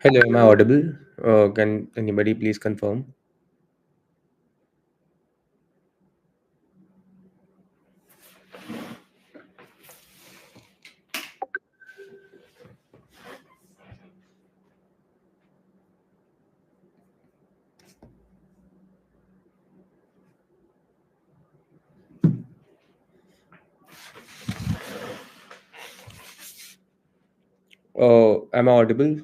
Hello, am I audible? Can anybody please confirm? Am I audible?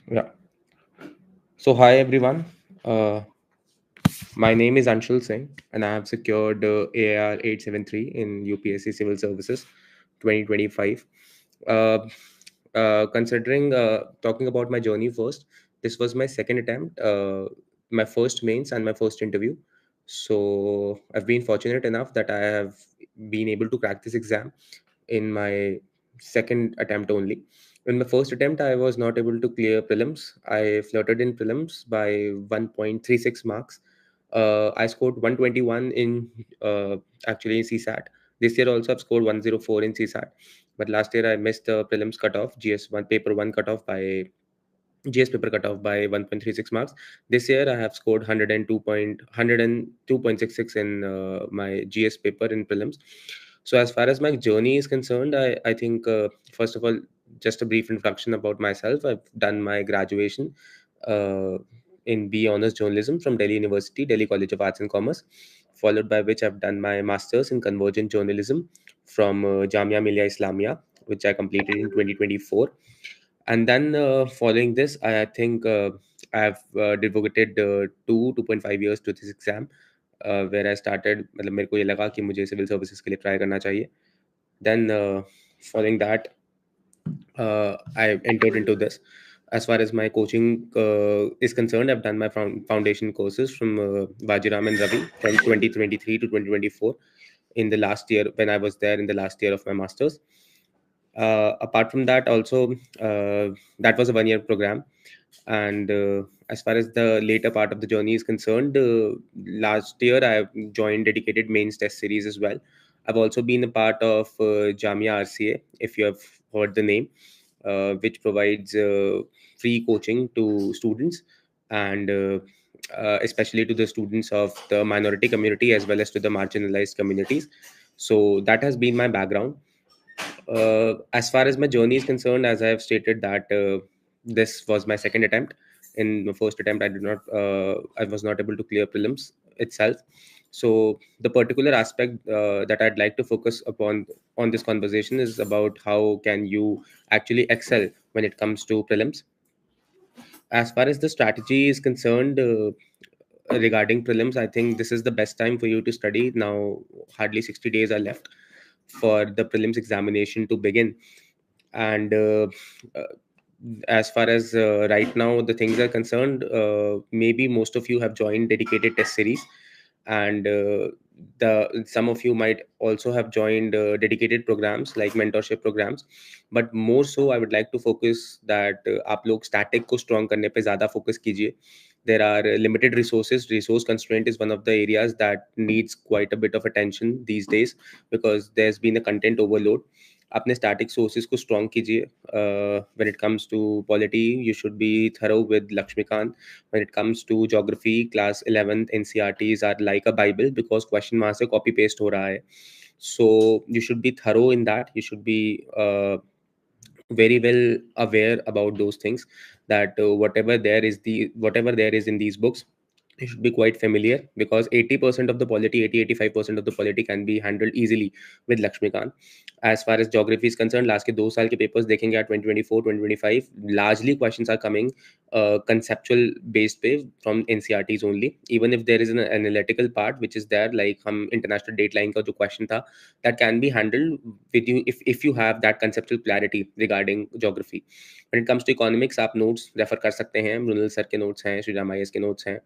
Yeah. So, hi everyone. Uh, my name is Anshul Singh, and I have secured AAR 873 in UPSC Civil Services 2025. Uh, Considering talking about my journey first, this was my second attempt, my first mains, and my first interview. So, I've been fortunate enough that I have been able to crack this exam in my second attempt only. In my first attempt, I was not able to clear prelims. I flirted in prelims by 1.36 marks. I scored 121 in actually in CSAT. This year also I've scored 104 in CSAT, but last year I missed the prelims cutoff, GS1 paper one cutoff by GS paper cutoff by 1.36 marks. This year I have scored 102.66 in my GS paper in prelims. So as far as my journey is concerned, I think first of all, just a brief introduction about myself. I've done my graduation uh, in B Honors Journalism from Delhi University, Delhi College of Arts and Commerce, followed by which I've done my masters in Convergent Journalism from Jamia Millia Islamia, which I completed in 2024. And then following this, I think I've devoted 2.5 years to this exam, where I started, मतलब मेरे को ये लगा कि मुझे civil services के लिए try करना चाहिए. Then following that, I entered into this. As far as my coaching is concerned, I've done my foundation courses from Vajiram and Ravi from 2023 to 2024 in the last year when I was there in the last year of my masters. Apart from that, also that was a 1 year program. And as far as the later part of the journey is concerned, last year I joined dedicated mains test series as well. I've also been a part of Jamia RCA, if you have heard the name, which provides free coaching to students and especially to the students of the minority community as well as to the marginalized communities. So that has been my background. As far as my journey is concerned, as I have stated that this was my second attempt. In the first attempt, I was not able to clear prelims itself. So the particular aspect that I'd like to focus upon on this conversation is about how can you actually excel when it comes to prelims. As far as the strategy is concerned, regarding prelims, I think this is the best time for you to study. Now, hardly 60 days are left for the prelims examination to begin. And uh, as far as right now the things are concerned, maybe most of you have joined dedicated test series, and the some of you might also have joined dedicated programs like mentorship programs. But more so I would like to focus that आप लोग static को strong करने पे ज़्यादा focus कीजिए. There are limited resources. Resource constraint is one of the areas that needs quite a bit of attention these days because there's been a content overload. अपने static sources को strong कीजिए. When it comes to polity you should be thorough with Laxmikanth. When it comes to geography class 11th NCERTs are like a bible because question वहाँ से copy paste हो रहा है. So you should be thorough in that. You should be very well aware about those things, that whatever there is in these books, you should be quite familiar because 80% of the polity, 80-85% of the polity can be handled easily with Lakshmikant. As far as geography is concerned, last के 2 साल के papers देखेंगे आप 2024 2025, largely questions are coming conceptual based पे from NCRTs only. Even if there is an analytical part which is there, like हम international dateline का जो question था, that can be handled with you if you have that conceptual clarity regarding geography. When it comes to economics, आप notes refer कर सकते हैं, मृणल sir के notes हैं, श्रीराम IS के notes हैं,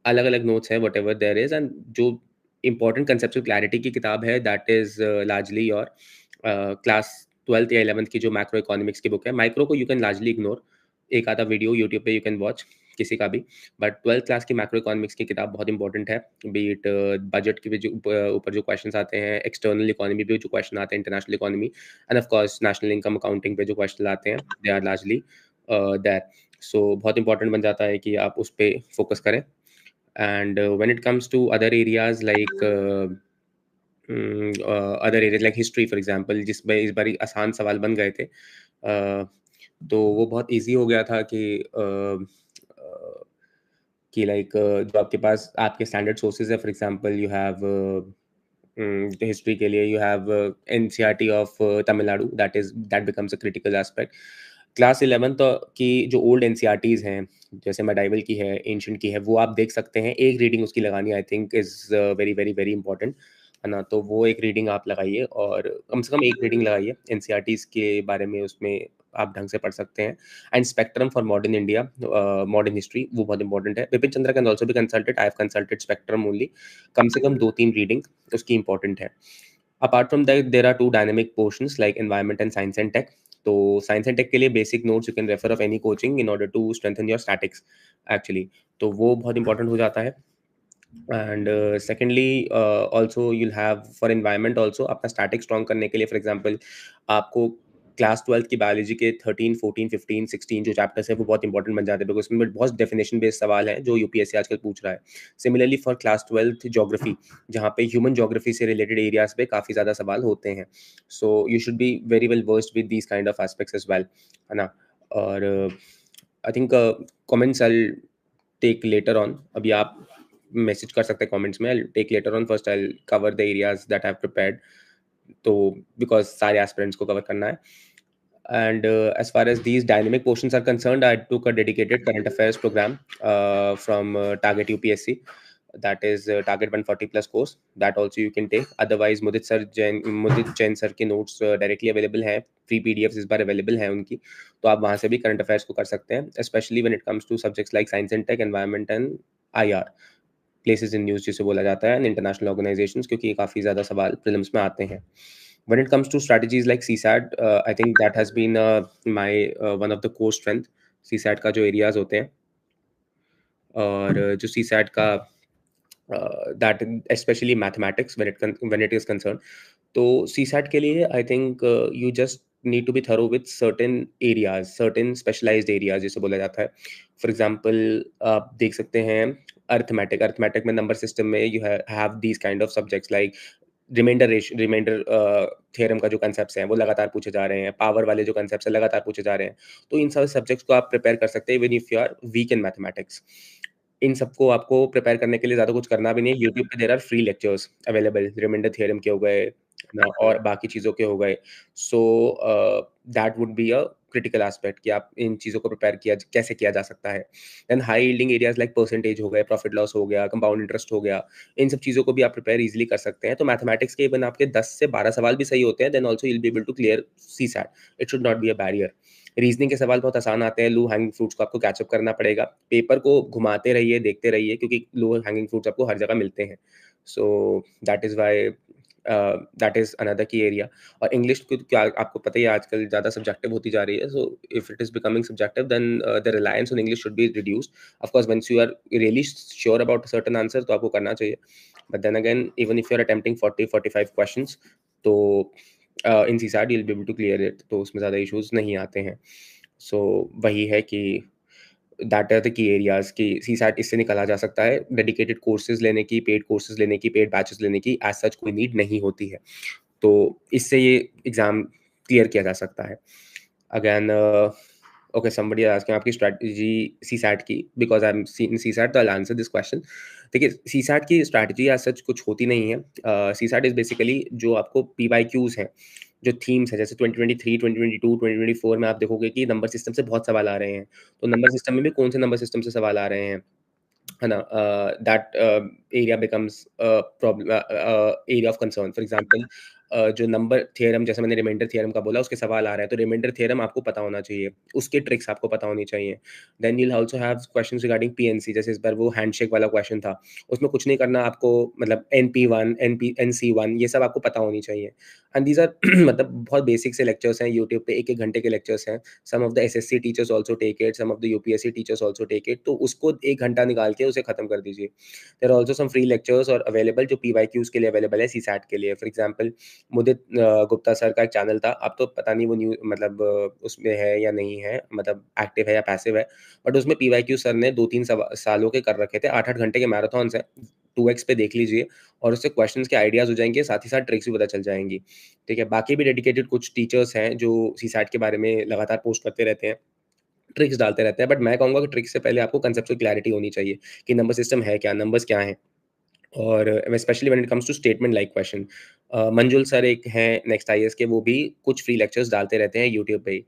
अलग अलग नोट्स हैं what ever there is, and जो इंपॉर्टेंट कंसेप्चुअल क्लैरिटी की किताब है that is largely your class 12th या 11th की जो मैक्रो इकोनॉमिक्स की बुक है. माइक्रो को यू कैन लार्जली इग्नोर, एक आधा वीडियो यूट्यूब पे यू कैन वॉच किसी का भी, बट 12th क्लास की मैक्रो इकोनॉमिक्स की किताब बहुत इंपॉर्टेंट है. बी इट बजट के भी जो ऊपर जो क्वेश्चन आते हैं, एक्सटर्नल इकोनॉमी पे जो क्वेश्चन आते हैं, international economy, end of course national income accounting पे जो क्वेश्चन आते हैं, दे आर लार्जली दैट. सो बहुत इंपॉर्टेंट बन जाता है कि आप उस पर फोकस करें. And when it comes to other areas like other areas like history for example, जिसमें इस बार आसान सवाल बन गए थे, तो वो बहुत इजी हो गया था कि लाइक जो आपके पास आपके स्टैंडर्ड सोर्सेज है, for example you have history के लिए you have NCERT of Tamil Nadu, that becomes a critical aspect. Class 11th की जो ओल्ड एनसीईआरटीज हैं, जैसे मेडाइवल की है, एंशिएंट की है, वो आप देख सकते हैं. एक रीडिंग उसकी लगानी I think is very very very important, है ना. तो वो एक रीडिंग आप लगाइए, और कम से कम एक रीडिंग लगाइए एनसीईआरटीज के बारे में, उसमें आप ढंग से पढ़ सकते हैं. And Spectrum for Modern India, modern history, वो बहुत इंपॉर्टेंट है. Vipin Chandra can also be consulted, I have consulted Spectrum only. कम से कम 2-3 रीडिंग उसकी इंपॉर्टेंट है. Apart from that there are 2 dynamic portions like environment and science and tech. तो science and tech के लिए basic notes you can refer of any coaching in order to strengthen your statics actually. तो वो बहुत important हो जाता है. And secondly also you'll have for environment also अपना स्टैटिक स्ट्रॉन्ग करने के लिए, फॉर एग्जाम्पल आपको क्लास 12th की बायोलॉजी के 13, 14, 15, 16 जो चैप्टर्स है वो बहुत इंपॉर्टेंट बन जाते हैं, बिकॉज उसमें बहुत डेफिनेशन बेस्ड सवाल है जो यूपीएससी आजकल पूछ रहा है. Similarly for class 12th geography, जहाँ पे ह्यूमन ज्योग्राफी से रिलेटेड एरियाज पे काफ़ी ज़्यादा सवाल होते हैं. So you should be very well versed with these kind of aspects as well, है ना. और I think comments I take later on. अभी आप मैसेज कर सकते हैं कमेंट्स में, I take later on. First I cover the areas that I have prepared, तो बिकॉज सारे एस्पिरेंट्स को कवर करना है. And as far as these dynamic portions are concerned, I took a dedicated current affairs program from Target UPSC. That is Target 140 plus course. That also you can take. Otherwise, Mudit Jain sir के notes directly available हैं. Free PDFs इस बार available हैं उनकी. तो आप वहाँ से भी current affairs को कर सकते हैं. Especially when it comes to subjects like science and tech, environment and IR. Places in news जिसे बोला जाता है, and international organizations, क्योंकि काफ़ी ज़्यादा सवाल prelims में आते हैं. When it comes to strategies like CSAT, I think that has been my one of the core strength. CSAT का जो areas होते हैं, और जो CSAT का that especially mathematics when it is concerned. तो CSAT के लिए I think you just need to be thorough with certain areas, certain specialized areas जिसे बोला जाता है. For example, आप देख सकते हैं अर्थमेटिक में नंबर सिस्टम में you have these kind of subjects like remainder theorem का जो कंसेप्ट्स हैं वो लगातार पूछे जा रहे हैं, पावर वाले जो कंसेप्ट्स हैं लगातार पूछे जा रहे हैं. तो इन सारे सब्जेक्ट्स को आप प्रिपेयर कर सकते हैं even if you are weak in mathematics. इन सबको आपको प्रिपेयर करने के लिए ज़्यादा कुछ करना भी नहीं है. यूट्यूब पे there are free lectures available, remainder theorem के हो गए ना, और बाकी चीज़ों के हो गए. So that would be a critical aspect कि आप इन चीज़ों को प्रिपेयर किया कैसे किया जा सकता है. Then high yielding areas like percentage हो गए, प्रॉफिट लॉस हो गया, कंपाउंड इंटरेस्ट हो गया, इन सब चीज़ों को भी आप प्रिपेयर इजीली कर सकते हैं. तो मैथमेटिक्स के इवन आपके 10 से 12 सवाल भी सही होते हैं, then also you will be able to clear CSAT. It should not be a barrier. Reasoning के सवाल बहुत आसान आते हैं, लो हैंगिंग फ्रूट्स को आपको कैचअप करना पड़ेगा. पेपर को घुमाते रहिए, देखते रहिए, क्योंकि लो हैंगिंग फ्रूट्स आपको हर जगह मिलते हैं. सो that is why that is another की एरिया. और इंग्लिश को क्या आपको पता ही है आजकल ज़्यादा सब्जेक्टिव होती जा रही है. So if it is becoming subjective then the reliance on English should be reduced. Of course once you are really sure about a certain answer तो आपको करना चाहिए. But then again even if you are attempting 40-45 questions, तो in CSAT you will be able to clear it. तो उसमें ज़्यादा issues नहीं आते हैं. सो वही है कि that are the key areas की सीसैट इससे निकाला जा सकता है. डेडिकेटेड कोर्सेज लेने की, पेड कोर्सेज लेने की, पेड बैचेस लेने की एज सच कोई नीड नहीं होती है. तो इससे ये एग्ज़ाम क्लियर किया जा सकता है. Again okay, somebody are asking आपकी स्ट्रैटेजी सीसैट की, because I am in CSAT, तो I will answer this question. देखिए, सीसैट की स्ट्रैटेजी एज़ सच कुछ होती नहीं है। सीसैट इज़ बेसिकली जो आपको पीवाईक्यूज़ हैं, जो थीम्स हैं, जैसे 2023, 2022, 2024 में आप देखोगे कि नंबर सिस्टम से बहुत सवाल आ रहे हैं। तो नंबर सिस्टम में भी कौन से नंबर सिस्टम से सवाल आ रहे हैं? है ना? That area becomes area of concern. For example, जो नंबर थ्योरम, जैसे मैंने रिमाइंडर थ्योरम का बोला, उसके सवाल आ रहा है, तो रिमाइंडर थ्योरम आपको पता होना चाहिए, उसके ट्रिक्स आपको पता होनी चाहिए। Then you will also have questions regarding PNC, जैसे इस बार वो हैंडशेक वाला क्वेश्चन था, उसमें कुछ नहीं करना आपको, मतलब एनपी1, एनसी1, ये सब आपको पता होनी चाहिए। एंड दीज आर मतलब बहुत बेसिक से लेक्चर्स हैं, यूट्यूब पे 1-1 घंटे के लेक्चर्स हैं। Some of the SSC teachers also take it, some of the UPSC teachers also take it, तो उसको 1 घंटा निकाल के उसे खत्म कर दीजिए। There are also some free lectures और अवेलेबल, जो पीवाईक्यूज़ के लिए अवेलेबल है, सीसैट के लिए। For example, Mudit Gupta sir का एक चैनल था, अब तो पता नहीं वो न्यू मतलब उसमें है या नहीं है, मतलब एक्टिव है या पैसिव है। बट उसमें पीवाईक्यू सर ने 2-3 सालों के कर रखे थे, 8-8 घंटे के मैराथन्स हैं, 2x पे देख लीजिए, और उससे क्वेश्चंस के आइडियाज़ हो जाएँगे, साथ ही साथ ट्रिक्स भी पता चल जाएँगी। ठीक है? बाकी भी डेडिकेटेड कुछ टीचर्स हैं, जो सीसैट के बारे में लगातार पोस्ट करते रहते हैं, ट्रिक्स डालते रहते हैं, बट मैं कहूँगा कि ट्रिक्स से पहले आपको कॉन्सेप्चुअल क्लैरिटी होनी चाहिए कि नंबर सिस्टम है क्या, नंबर्स क्या हैं। और specially when it comes to statement like question, Manjul sir एक हैं नेक्स्ट आईएएस के, वो भी कुछ फ्री लेक्चर्स डालते रहते हैं यूट्यूब पे ही।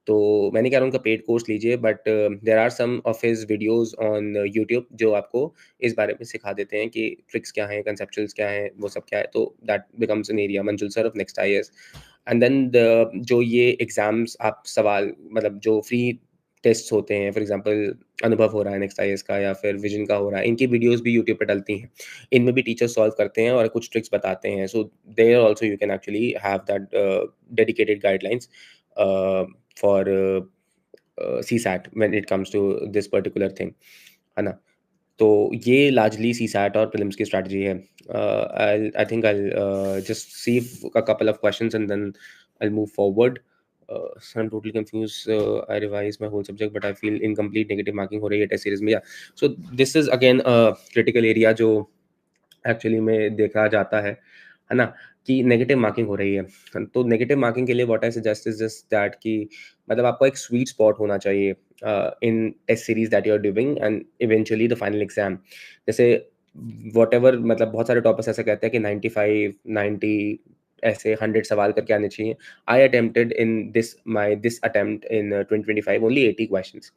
तो मैं नहीं कह रहा उनका पेड कोर्स लीजिए, but there are some of his videos on YouTube, जो आपको इस बारे में सिखा देते हैं कि ट्रिक्स क्या हैं, कंसेप्चुअल्स क्या हैं, वो सब क्या है। तो that becomes an area, Manjul sir of Next IAS. And then the जो ये एग्जाम्स आप सवाल, मतलब जो फ्री टेस्ट्स होते हैं, फॉर एग्जांपल अनुभव हो रहा है नेक्स्ट आईएएस का, या फिर विजन का हो रहा है, इनकी वीडियोस भी यूट्यूब पे डलती हैं। इनमें भी टीचर्स सॉल्व करते हैं और कुछ ट्रिक्स बताते हैं। So there also you can actually have that dedicated guidelines for CSAT when it comes to this particular thing, है ना? तो ये लार्जली सीसैट और प्रीलिम्स की स्ट्रैटेजी है। I think I just see a couple of questions and then I move forward. Sir, I am totally confused, I revise my whole subject but I feel incomplete, negative marking हो रही है test series में। या so this is again critical area, जो actually में देखा जाता है ना? कि नेगेटिव मार्किंग हो रही है। तो नेगेटिव मार्किंग के लिए what I suggest is just that कि मतलब आपको एक स्वीट स्पॉट होना चाहिए in test series that you are doing and eventually the final exam. जैसे व्हाटएवर, मतलब बहुत सारे टॉपर्स ऐसा कहते हैं कि 95, 90 ऐसे 100 सवाल करके आने चाहिए। आई attempted in this attempt in 2025 only 80 questions.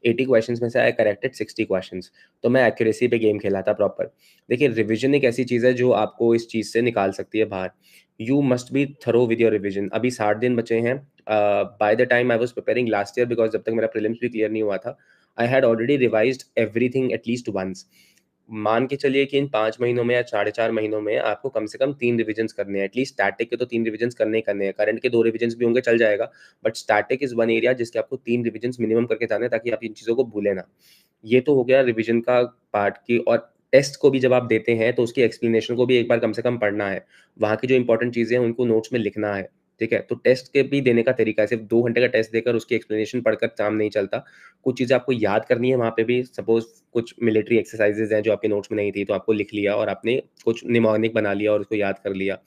80 questions में से आई करेक्टेड 60 क्वेश्चंस। तो मैं एक्यूरेसी पे गेम खेला था प्रॉपर। देखिए, रिवीजन एक ऐसी चीज़ है जो आपको इस चीज़ से निकाल सकती है बाहर। You must be thorough with your revision. अभी 60 दिन बचे हैं। By the time I was preparing last year, because जब तक मेरा प्रीलिम्स भी क्लियर नहीं हुआ था, I had already revised everything at least once. मान के चलिए कि इन 5 महीनों में या साढ़े 4 महीनों में आपको कम से कम 3 रिविजन्स करने हैं। एटलीस्ट स्टैटिक के तो 3 रिविजन्स करने ही करने हैं। करंट के 2 रिविजन्स भी होंगे, चल जाएगा। But static is one area जिसके आपको 3 रिविजन्स मिनिमम करके जाने हैं, ताकि आप इन चीज़ों को भूलें ना। ये तो हो गया रिवीजन का पार्ट की। और टेस्ट को भी जब आप देते हैं, तो उसकी एक्सप्लेनेशन को भी एक बार कम से कम पढ़ना है। वहाँ की जो इंपॉर्टेंट चीज़ें हैं, उनको नोट्स में लिखना है, ठीक है? तो टेस्ट के भी देने का तरीका है, सिर्फ़ 2 घंटे का टेस्ट देकर उसकी एक्सप्लेनेशन पढ़कर काम नहीं चलता। कुछ चीज़ें आपको याद करनी है वहाँ पे भी। सपोज़ कुछ मिलिट्री एक्सरसाइज़ेज़ हैं जो आपके नोट्स में नहीं थी, तो आपको लिख लिया और आपने कुछ निमोनिक बना लिया और उसको याद कर लिया।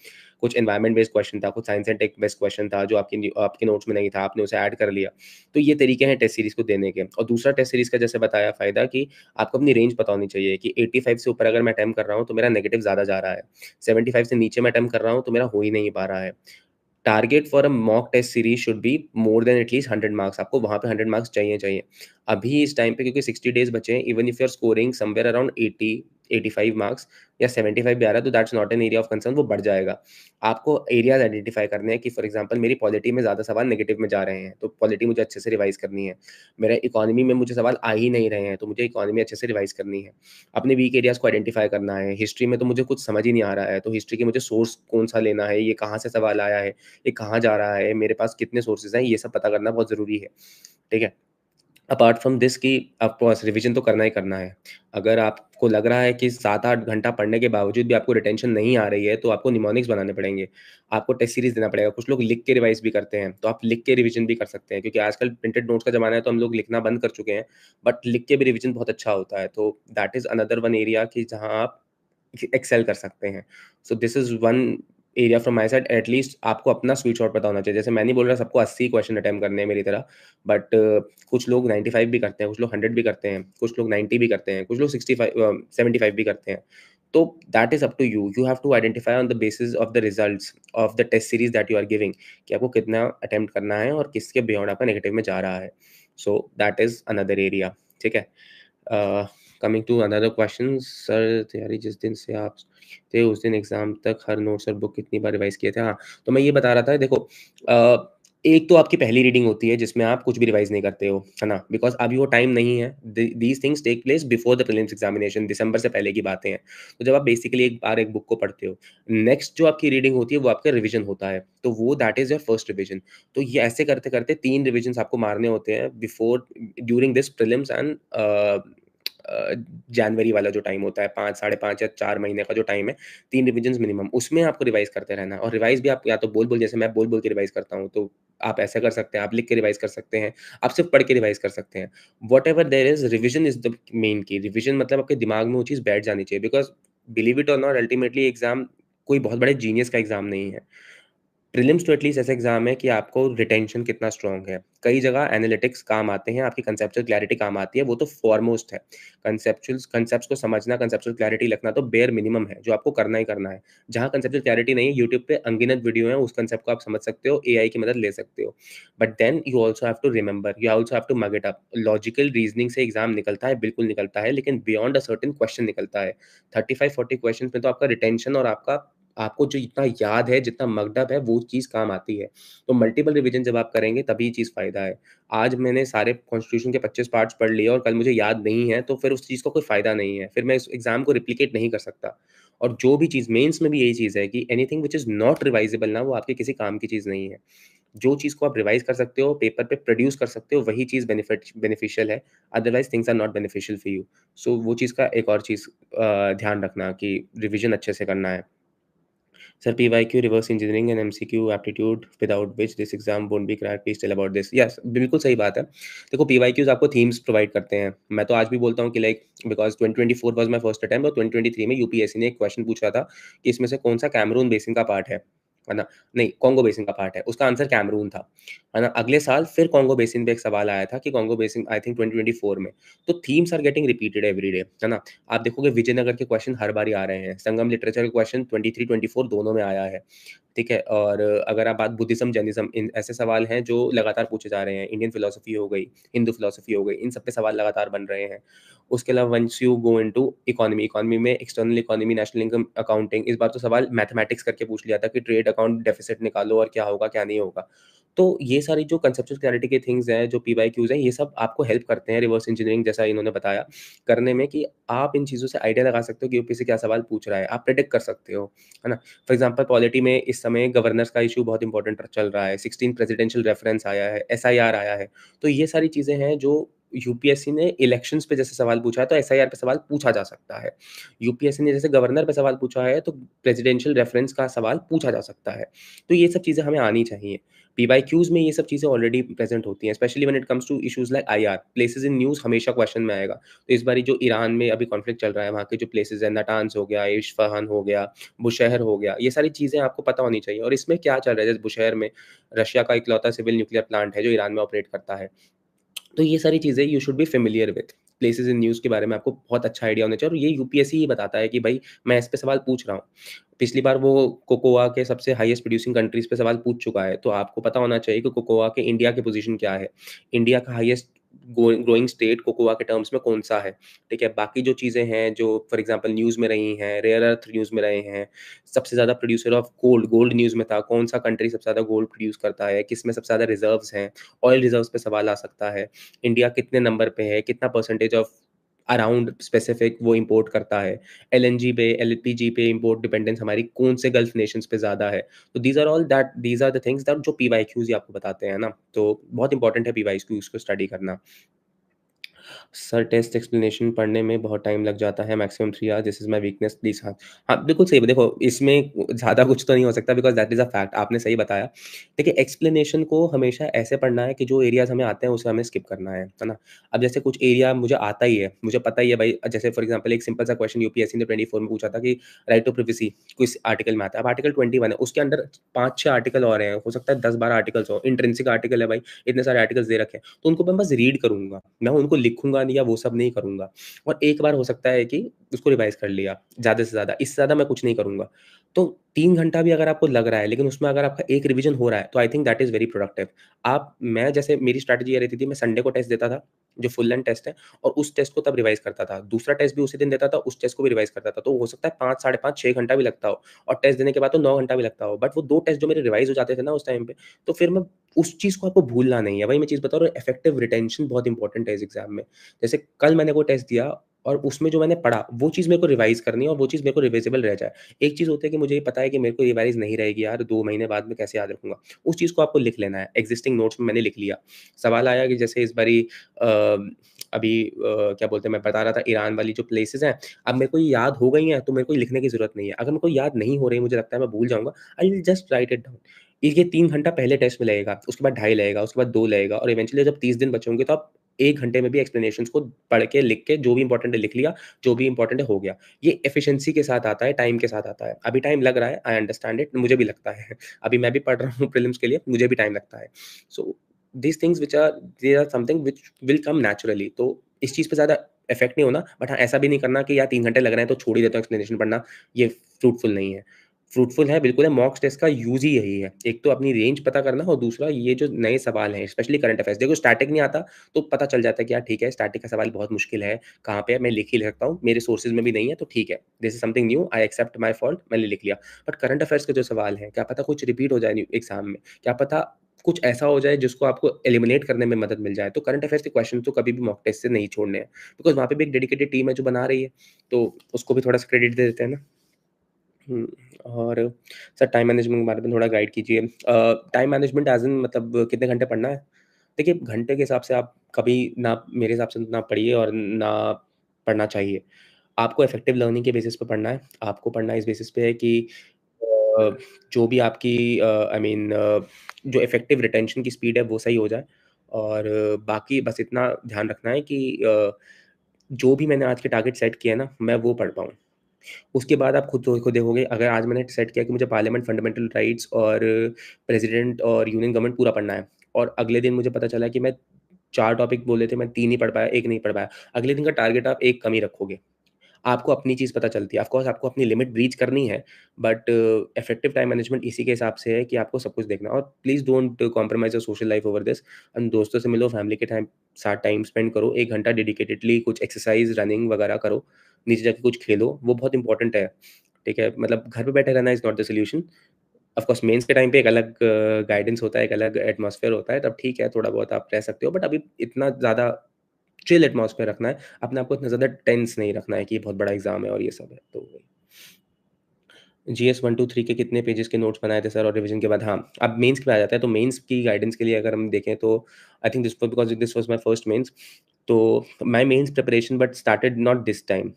कुछ एनवायरनमेंट बेस्ड क्वेश्चन था, कुछ science and tech based question था जो आपके नोट्स में नहीं था, आपने उसे ऐड कर लिया। तो ये तरीके हैं टेस्ट सीरीज़ को देने के। और दूसरा टेस्ट सीरीज़ का जैसे बताया फ़ायदा कि आपको अपनी रेंज पता होनी चाहिए कि 85 से ऊपर अगर मैं अटेम्प्ट कर रहा हूँ, तो मेरा नेगेटिव ज़्यादा जा रहा है। 75 से नीचे मैं अटेम्प्ट कर रहा हूँ, तो मेरा हो ही नहीं पा रहा है। Target for a mock test series should be more than at least 100 marks. आपको वहाँ पे 100 मार्क्स चाहिए चाहिए। अभी इस टाइम पे, क्योंकि 60 डेज़ बचे हैं, even if you are scoring somewhere around 80, 85 marks या 75 भी आ रहा है, तो that's not an area of concern, वो बढ़ जाएगा। आपको एरियाज़ आइडेंटिफ़ाई करने हैं कि फॉर एग्ज़ाम्पल मेरी पॉलिटी में ज़्यादा सवाल नेगेटिव में जा रहे हैं, तो पॉलिटी मुझे अच्छे से रिवाइज़ करनी है। मेरा इकोनॉमी में मुझे सवाल आ ही नहीं रहे हैं, तो मुझे इकोनॉमी अच्छे से रिवाइज़ करनी है। अपने वीक एरियाज़ को आइडेंटिफ़ाई करना है। हिस्ट्री में तो मुझे कुछ समझ ही नहीं आ रहा है, तो हिस्ट्री के मुझे सोर्स कौन-सा लेना है, ये कहाँ से सवाल आया है, ये कहाँ जा रहा है, मेरे पास कितने सोर्सेज़ हैं, ये सब पता करना बहुत ज़रूरी है, ठीक है? अपार्ट फ्रॉम दिस कि ऑफ़ कोर्स रिविज़न तो करना ही करना है। अगर आपको लग रहा है कि 7-8 घंटा पढ़ने के बावजूद भी आपको रिटेंशन नहीं आ रही है, तो आपको निमोनिक्स बनाने पड़ेंगे। आपको टेस्ट सीरीज़ देना पड़ेगा। कुछ लोग लिख के रिवाइज़ भी करते हैं, तो आप लिख के रिविज़न भी कर सकते हैं, क्योंकि आजकल प्रिंटेड नोट्स का ज़माना है, तो हम लोग लिखना बंद कर चुके हैं, बट लिख के भी रिविज़न बहुत अच्छा होता है। तो that is another one area कि जहाँ आप एक्सेल कर सकते हैं। So this is one area from my side at least आपको अपना स्वीट शॉट पता होना चाहिए। जैसे मैं नहीं बोल रहा सबको 80 क्वेश्चन अटेम्प्ट करने हैं मेरी तरह, बट कुछ लोग 95 भी करते हैं, कुछ लोग 100 भी करते हैं, कुछ लोग 90 भी करते हैं, कुछ लोग 75 भी करते हैं। तो that is up to you. You have to identify on the basis of the results of the test series that you are giving कि आपको कितना अटेम्प्ट करना है और किसके बियॉन्ड आपका नेगेटिव में जा रहा है। So that is another area, ठीक है? Coming to another question, sir तैयारी जिस दिन से आप थे उस दिन एग्जाम तक हर नोट्स और बुक कितनी बार रिवाइज किए थे? हाँ, तो मैं ये बता रहा था, देखो एक तो आपकी पहली रीडिंग होती है जिसमें आप कुछ भी रिवाइज नहीं करते हो, है ना? बिकॉज़ अभी वो टाइम नहीं है। These things take place before the prelims examination, दिसंबर से पहले की बातें हैं। तो जब आप बेसिकली एक बार एक बुक को पढ़ते हो, नेक्स्ट जो आपकी रीडिंग होती है वो आपका रिवीजन होता है। तो वो that is your first revision. तो ये ऐसे करते-करते 3 रिवीजन्स आपको मारने होते हैं before during this prelims and uh, जनवरी वाला जो टाइम होता है, 5 साढ़े 5 या 4 महीने का जो टाइम है, 3 रिविजन्स मिनिमम, उसमें आपको रिवाइज़ करते रहना है। और रिवाइज़ भी आप या तो बोल-बोल, जैसे मैं बोल-बोल के रिवाइज़ करता हूँ, तो आप ऐसा कर सकते हैं, आप लिख के रिवाइज़ कर सकते हैं, आप सिर्फ़ पढ़ के रिवाइज़ कर सकते हैं। Whatever there is, revision is the main key. Revision मतलब आपके दिमाग में वो चीज़ बैठ जानी चाहिए, बिकॉज़ बिलीव इट और नॉट, अल्टीमेटली एग्ज़ाम कोई बहुत बड़े जीनियस का एग्ज़ाम नहीं है। प्रीलिम्स तो एटलीस्ट ऐसा एग्ज़ाम है कि आपको रिटेंशन कितना स्ट्रॉन्ग है। कई जगह एनालिटिक्स काम आते हैं, आपकी कंसेप्चुअल क्लैरिटी काम आती है, वो तो फॉरमोस्ट है। कंसेप्ट्स को समझना, कंसेप्चुअल क्लैरिटी रखना तो बेयर मिनिमम है, जो आपको करना ही करना है। जहाँ कंसेप्चुअल क्लैरिटी नहीं है, यूट्यूब पे अनगिनत वीडियो हैं, उस कंसेप्ट को आप समझ सकते हो, एआई की मदद ले सकते हो। But then you also have to remember, you also have to mug it up. Logical reasoning से एग्ज़ाम निकलता है, बिल्कुल निकलता है, लेकिन बियॉन्ड अ सर्टेन क्वेश्चन निकलता है। 35-40 क्वेश्चंस में तो आपका रिटेंशन और आपको जो जितना याद है, जितना मग्ड अप है, वो चीज़ काम आती है। तो मल्टीपल रिविज़न जब आप करेंगे तभी ये चीज़ फ़ायदा है। आज मैंने सारे कॉन्स्टिट्यूशन के 25 पार्ट्स पढ़ लिए और कल मुझे याद नहीं है, तो फिर उस चीज़ का कोई फ़ायदा नहीं है। फिर मैं इस एग्ज़ाम को रेप्लिकेट नहीं कर सकता। और जो भी चीज़ मेंस में भी यही चीज़ है कि एनीथिंग व्हिच इज़ नॉट रिवाइज़ेबल ना, वो आपके किसी काम की चीज़ नहीं है। जो चीज़ को आप रिवाइज़ कर सकते हो, पेपर पे प्रोड्यूस कर सकते हो, वही चीज़ बेनिफिशियल है। Otherwise things are not beneficial for you. So वो चीज़ का एक और चीज़ ध्यान रखना कि रिविज़न अच्छे से करना है। Sir, PYQ, reverse engineering and MCQ aptitude without which this exam won't be cracked. Please tell about this. Yes, बिल्कुल सही बात है। देखो PYQs आपको थीम्स प्रोवाइड करते हैं। मैं तो आज भी बोलता हूँ कि like because 2024 was my first attempt और 2023 में यूपीएससी ने एक क्वेश्चन पूछा था कि इसमें से कौन-सा कैमरून बेसिन का पार्ट है ना? नहीं, कोंगो बेसिन का पार्ट है। उसका आंसर कैमरून था, है ना? अगले साल फिर कोंगो बेसिन पे एक सवाल आया था कि कोंगो बेसिन आई थिंक 2024 में। तो themes are getting repeated every day, है ना? आप देखोगे विजयनगर के क्वेश्चन हर बारी आ रहे हैं। संगम लिटरेचर के क्वेश्चन 23-24 दोनों में आया है। ठीक है? और अगर आप बात बुद्धिज़्म, जैनिज़्म, इन ऐसे सवाल हैं जो लगातार पूछे जा रहे हैं। इंडियन फिलॉसफी हो गई, हिंदू फिलॉसफी हो गई, इन सब पे सवाल लगातार बन रहे हैं। उसके अलावा once you go into economy, economy में external economy, national income accounting, इस बार तो सवाल मैथमेटिक्स करके पूछ लिया था कि ट्रेड अकाउंट डेफिसिट निकालो और क्या होगा, क्या नहीं होगा। तो ये सारी जो कंसेप्चुअल क्लैरिटी के थिंग्स हैं, जो पीवाईक्यूज़ हैं, ये सब आपको हेल्प करते हैं रिवर्स इंजीनियरिंग जैसा इन्होंने बताया, करने में कि आप इन चीज़ों से आइडिया लगा सकते हो कि यूपीएससी क्या सवाल पूछ रहा है। आप प्रेडिक्ट कर सकते हो, है ना? फॉर एग्जांपल पॉलिटी में इस समय गवर्नर्स का इश्यू बहुत इंपॉर्टेंट चल रहा है, 16 प्रेसिडेंशियल रेफरेंस आया है, एसआईआर आया है। तो ये सारी चीज़ें हैं जो यूपीएससी ने इलेक्शंस पे जैसे सवाल पूछा है, तो एसआईआर पे सवाल पूछा जा सकता है। यूपीएससी ने जैसे गवर्नर पे सवाल पूछा है, तो प्रेसिडेंशियल रेफरेंस का सवाल पूछा जा सकता है। तो ये सब चीज़ें हमें आनी चाहिए। पीवाईक्यूज़ में ये सब चीज़ें ऑलरेडी प्रेज़ेंट होती हैं, specially when it comes to issues like IR, places in news हमेशा क्वेश्चन में आएगा। तो इस बारी जो ईरान में अभी कॉन्फ्लिक्ट चल रहा है, वहाँ के जो प्लेसेस हैं, नाटान्स हो गया, इस्फ़हान हो गया, बुशहर हो गया, ये सारी चीज़ें आपको पता होनी चाहिए। और इसमें क्या चल रहा है, जैसे बुशहर में रशिया का इकलौता सिविल न्यूक्लियर प्लांट है जो ईरान में ऑपरेट करता है। तो ये सारी चीज़ें you should B familiar with. Places in news के बारे में आपको बहुत अच्छा आइडिया होना चाहिए, और ये यूपीएससी ही बताता है कि भई मैं इस पे सवाल पूछ रहा हूँ। पिछली बार वो कोकोआ के सबसे हाईएस्ट प्रोड्यूसिंग कंट्रीज़ पे सवाल पूछ चुका है, तो आपको पता होना चाहिए कि कोकोआ के इंडिया की पोज़ीशन क्या है। इंडिया का हाईएस्ट ग्रोइंग स्टेट कोकोआ के टर्म्स में कौन-सा है, ठीक है? बाकी जो चीज़ें हैं, जो फॉर एग्ज़ाम्पल न्यूज़ में रही हैं, रेयर अर्थ न्यूज़ में रहे हैं, सबसे ज़्यादा producer of gold, gold news में था, कौन-सा कंट्री सबसे ज़्यादा गोल्ड प्रोड्यूस करता है, किसमें सबसे ज़्यादा रिज़र्व्स हैं, ऑयल रिज़र्व्स पे सवाल आ सकता है। इंडिया कितने नंबर पे है, कितना परसेंटेज ऑफ अराउंड स्पेसिफिक वो इंपोर्ट करता है, एलएनजी पे, एलपीजी पे इंपोर्ट डिपेंडेंस हमारी कौन से गल्फ नेशंस पे ज़्यादा है। तो these are the things that जो पीवाईक्यूज़ ही आपको बताते हैं ना, तो बहुत इंपॉर्टेंट है पीवाईक्यूज़ को स्टडी करना। सर टेस्ट एक्सप्लेनेशन पढ़ने में बहुत टाइम लग जाता है, maximum 3 hours, this is my weakness please. हाँ, हाँ, बिल्कुल सही। देखो, इसमें ज़्यादा कुछ तो नहीं हो सकता because that is a fact, आपने सही बताया। देखिए, एक्सप्लेनेशन को हमेशा ऐसे पढ़ना है कि जो एरियाज़ हमें आते हैं, उसे हमें स्किप करना है ना? अब जैसे कुछ एरिया मुझे आता ही है, मुझे पता ही है भाई, जैसे फॉर एग्ज़ाम्पल एक सिंपल सा क्वेश्चन यूपीएससी ने 24 में पूछा था कि राइट टू प्रिवेसी किस आर्टिकल में आता है। अब आर्टिकल 21 है, उसके अंदर 5-6 आर्टिकल और हैं, हो सकता है 10-12 आर्टिकल्स हों, इंट्रिंसिक आर्टिकल है भाई, इतने सारे आर्टिकल्स दे रखे हैं। तो उनको मैं बस रीड करूँगा, मैं उनको लिखूँगा नहीं या वो सब नहीं करूँगा। और एक बार हो सकता है कि उसको रिवाइज़ कर लिया, ज़्यादा से ज़्यादा, इससे ज़्यादा मैं कुछ नहीं करूँगा। तो 3 घंटा भी अगर आपको लग रहा है, लेकिन उसमें अगर आपका एक रिवीजन हो रहा है, तो आई think that is very productive. मैं जैसे मेरी स्ट्रैटेजी ये रहती थी, मैं संडे को टेस्ट देता था, जो फुल लेंथ टेस्ट है, और उस टेस्ट को तब रिवाइज़ करता था। दूसरा टेस्ट भी उसी दिन देता था, उस टेस्ट को भी रिवाइज़ करता था। तो हो सकता है 5, साढ़े 5, 6 घंटा भी लगता हो, और टेस्ट देने के बाद तो 9 घंटा भी लगता हो। बट वो 2 टेस्ट जो मेरे रिवाइज़ हो जाते थे ना उस टाइम पे, तो फिर मैं उस चीज़ को आपको भूलना नहीं है। वही मैं चीज़ बता रहा हूँ, इफेक्टिव रिटेंशन बहुत इंपॉर्टेंट है इस एग्ज़ाम में। जैसे कल मैंने वो टेस्ट दिया और उसमें जो मैंने पढ़ा, वो चीज़ मेरे को रिवाइज़ करनी है और वो चीज़ मेरे को रिवाइज़ेबल रह जाए। एक चीज़ होती है कि मुझे ये पता है कि मेरे को रिवाइज़ नहीं रहेगी यार, 2 महीने बाद मैं कैसे याद रखूँगा? उस चीज़ को आपको लिख लेना है। एक्जिस्टिंग नोट्स में मैंने लिख लिया। सवाल आया कि जैसे इस बारी क्या बोलते हैं, मैं बता रहा था ईरान वाली जो प्लेसेस हैं, अब मेरे को ये याद हो गई हैं, तो मेरे को ये लिखने की ज़रूरत नहीं है। अगर मेरे को याद नहीं हो रही, मुझे लगता है मैं भूल जाऊँगा, I will just right it down. ये 3 घंटा पहले टेस्ट में लगेगा, उसके बाद ढाई लगेगा, उसके बाद 2 लगेगा, और इवेंचुअली जब 30 दिन बचे होंगे, तो आप 1 घंटे में भी एक्सप्लेनेशंस को पढ़ के, लिख के, जो भी इम्पोर्टेंट है लिख लिया, जो भी इम्पोर्टेंट है हो गया। ये एफिशिएंसी के साथ आता है, टाइम के साथ आता है। अभी टाइम लग रहा है, आई अंडरस्टैंड इट, मुझे भी लगता है। अभी मैं भी पढ़ रहा हूँ प्रीलिम्स के लिए, मुझे भी टाइम लगता है। So these things which are they are something which will come naturally. तो इस चीज़ पे ज़्यादा इफेक्ट नहीं होना, बट हाँ, ऐसा भी नहीं करना कि यार 3 घंटे लग रहे हैं तो छोड़ ही देता हूँ एक्सप्लेनेशन पढ़ना, ये फ्रूटफुल नहीं है। फ्रूटफुल है, बिल्कुल है, मॉक टेस्ट का यूज़ ही यही है। एक तो अपनी रेंज पता करना, और दूसरा ये जो नए सवाल हैं, स्पेशली करंट अफेयर्स। देखो, स्टैटिक नहीं आता तो पता चल जाता है कि यार ठीक है, स्टैटिक का सवाल बहुत मुश्किल है, कहाँ पे है, मैं लिख ही सकता हूँ, मेरे सोर्सेज़ में भी नहीं है, तो ठीक है, this is something new, I accept my fault, मैंने लिख लिया। बट करंट अफेयर्स के जो सवाल हैं, क्या पता कुछ रिपीट हो जाए एग्ज़ाम में, क्या पता कुछ ऐसा हो जाए जिसको आपको एलिमिनेट करने में मदद मिल जाए। तो करंट अफेयर्स के क्वेश्चन तो कभी भी मॉक टेस्ट से नहीं छोड़ने हैं, बिकॉज़ वहाँ पे भी एक डेडिकेटेड टीम है जो बना रही है, तो उसको भी थोड़ा-सा क्रेडिट दे देते हैं ना। हुँ, और सर टाइम मैनेजमेंट के बारे में थोड़ा गाइड कीजिए। टाइम मैनेजमेंट ऐज़ इन मतलब कितने घंटे पढ़ना है? देखिए, घंटे के हिसाब से आप कभी ना, मेरे हिसाब से ना पढ़िए और ना पढ़ना चाहिए। आपको इफेक्टिव लर्निंग के बेसिस पे पढ़ना है। आपको पढ़ना इस बेसिस पे है कि अ, जो भी आपकी आई मीन जो इफेक्टिव रिटेंशन की स्पीड है वो सही हो जाए, और बाकी बस इतना ध्यान रखना है कि जो भी मैंने आज के टारगेट सेट किए हैं ना, मैं वो पढ़ पाऊँ। उसके बाद आप खुद देखोगे, अगर आज मैंने सेट किया कि मुझे पार्लियामेंट, फंडामेंटल राइट्स और प्रेसिडेंट और यूनियन गवर्नमेंट पूरा पढ़ना है, और अगले दिन मुझे पता चला कि मैं 4 टॉपिक बोले थे, मैं 3 ही पढ़ पाया, 1 नहीं पढ़ पाया। अगले दिन का टारगेट आप 1 कम ही रखोगे। आपको अपनी चीज़ पता चलती है। ऑफ़ कोर्स आपको अपनी लिमिट ब्रीच करनी है, बट इफेक्टिव टाइम मैनेजमेंट इसी के हिसाब से है कि आपको सब कुछ देखना है, और please don't compromise your social life over this. दोस्तों से मिलो, फैमिली के साथ टाइम स्पेंड करो, 1 घंटा डेडिकेटेडली कुछ एक्सरसाइज़, रनिंग वगैरह करो, नीचे जाके कुछ खेलो, वो बहुत इंपॉर्टेंट है। ठीक है? मतलब घर पे बैठे रहना is not the solution. Of course mains के टाइम पे एक अलग गाइडेंस होता है, एक अलग एटमॉस्फेयर होता है, तब ठीक है, थोड़ा बहुत आप रह सकते हो, बट अभी इतना ज़्यादा चिल एटमॉस्फेयर रखना है, अपने आप को इतना ज़्यादा टेंस नहीं रखना है कि ये बहुत बड़ा एग्ज़ाम है और ये सब है, तो वही। जीएस 1, 2, 3 के कितने पेजेज़ के नोट्स बनाए थे सर, और रिवीजन के बाद? हाँ, अब मेंस पे आ जाता है, तो मेंस की गाइडेंस के लिए अगर हम देखें तो आई think this was my first mains, तो my mains preparation but started not this time,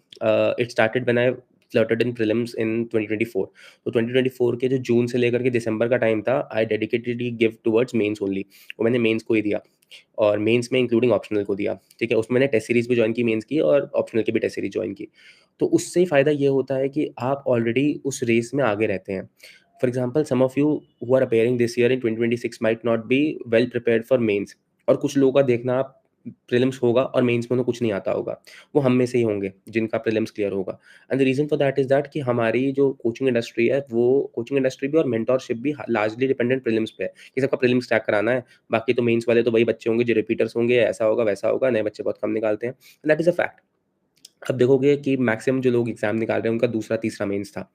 it started when I flirted in prelims in 2024। तो 2024 के जो जून से लेकर के दिसंबर का टाइम था, I dedicatedly give towards mains only, वो मैंने मेंस को ही दिया, और मेंस में इंक्लूडिंग ऑप्शनल को दिया, ठीक है? उसमें मैंने टेस्ट सीरीज़ भी जॉइन की मेंस की, और ऑप्शनल की भी टेस्ट सीरीज़ जॉइन की। तो उससे फ़ायदा ये होता है कि आप ऑलरेडी उस रेस में आगे रहते हैं। For example some of you who are appearing this year in 2026 might not be well prepared for mains, और कुछ लोगों का देखना आप, प्रीलिम्स होगा और मेंस में उन्हें कुछ नहीं आता होगा। वो हम में से ही होंगे जिनका प्रीलिम्स क्लियर होगा, and the reason for that is that कि हमारी जो कोचिंग इंडस्ट्री है, वो कोचिंग इंडस्ट्री भी और मेंटरशिप भी लार्जली डिपेंडेंट प्रीलिम्स पे है, कि सबका प्रीलिम्स क्रैक कराना है। बाकी तो मेंस वाले तो वही बच्चे होंगे जो रिपीटर्स होंगे, ऐसा होगा, वैसा होगा, नए बच्चे बहुत कम निकालते हैं, दैट इज़ अ फैक्ट। अब देखोगे कि मैक्सिमम जो लोग एग्ज़ाम निकाल रहे हैं, उनका दूसरा-तीसरा मेंस था,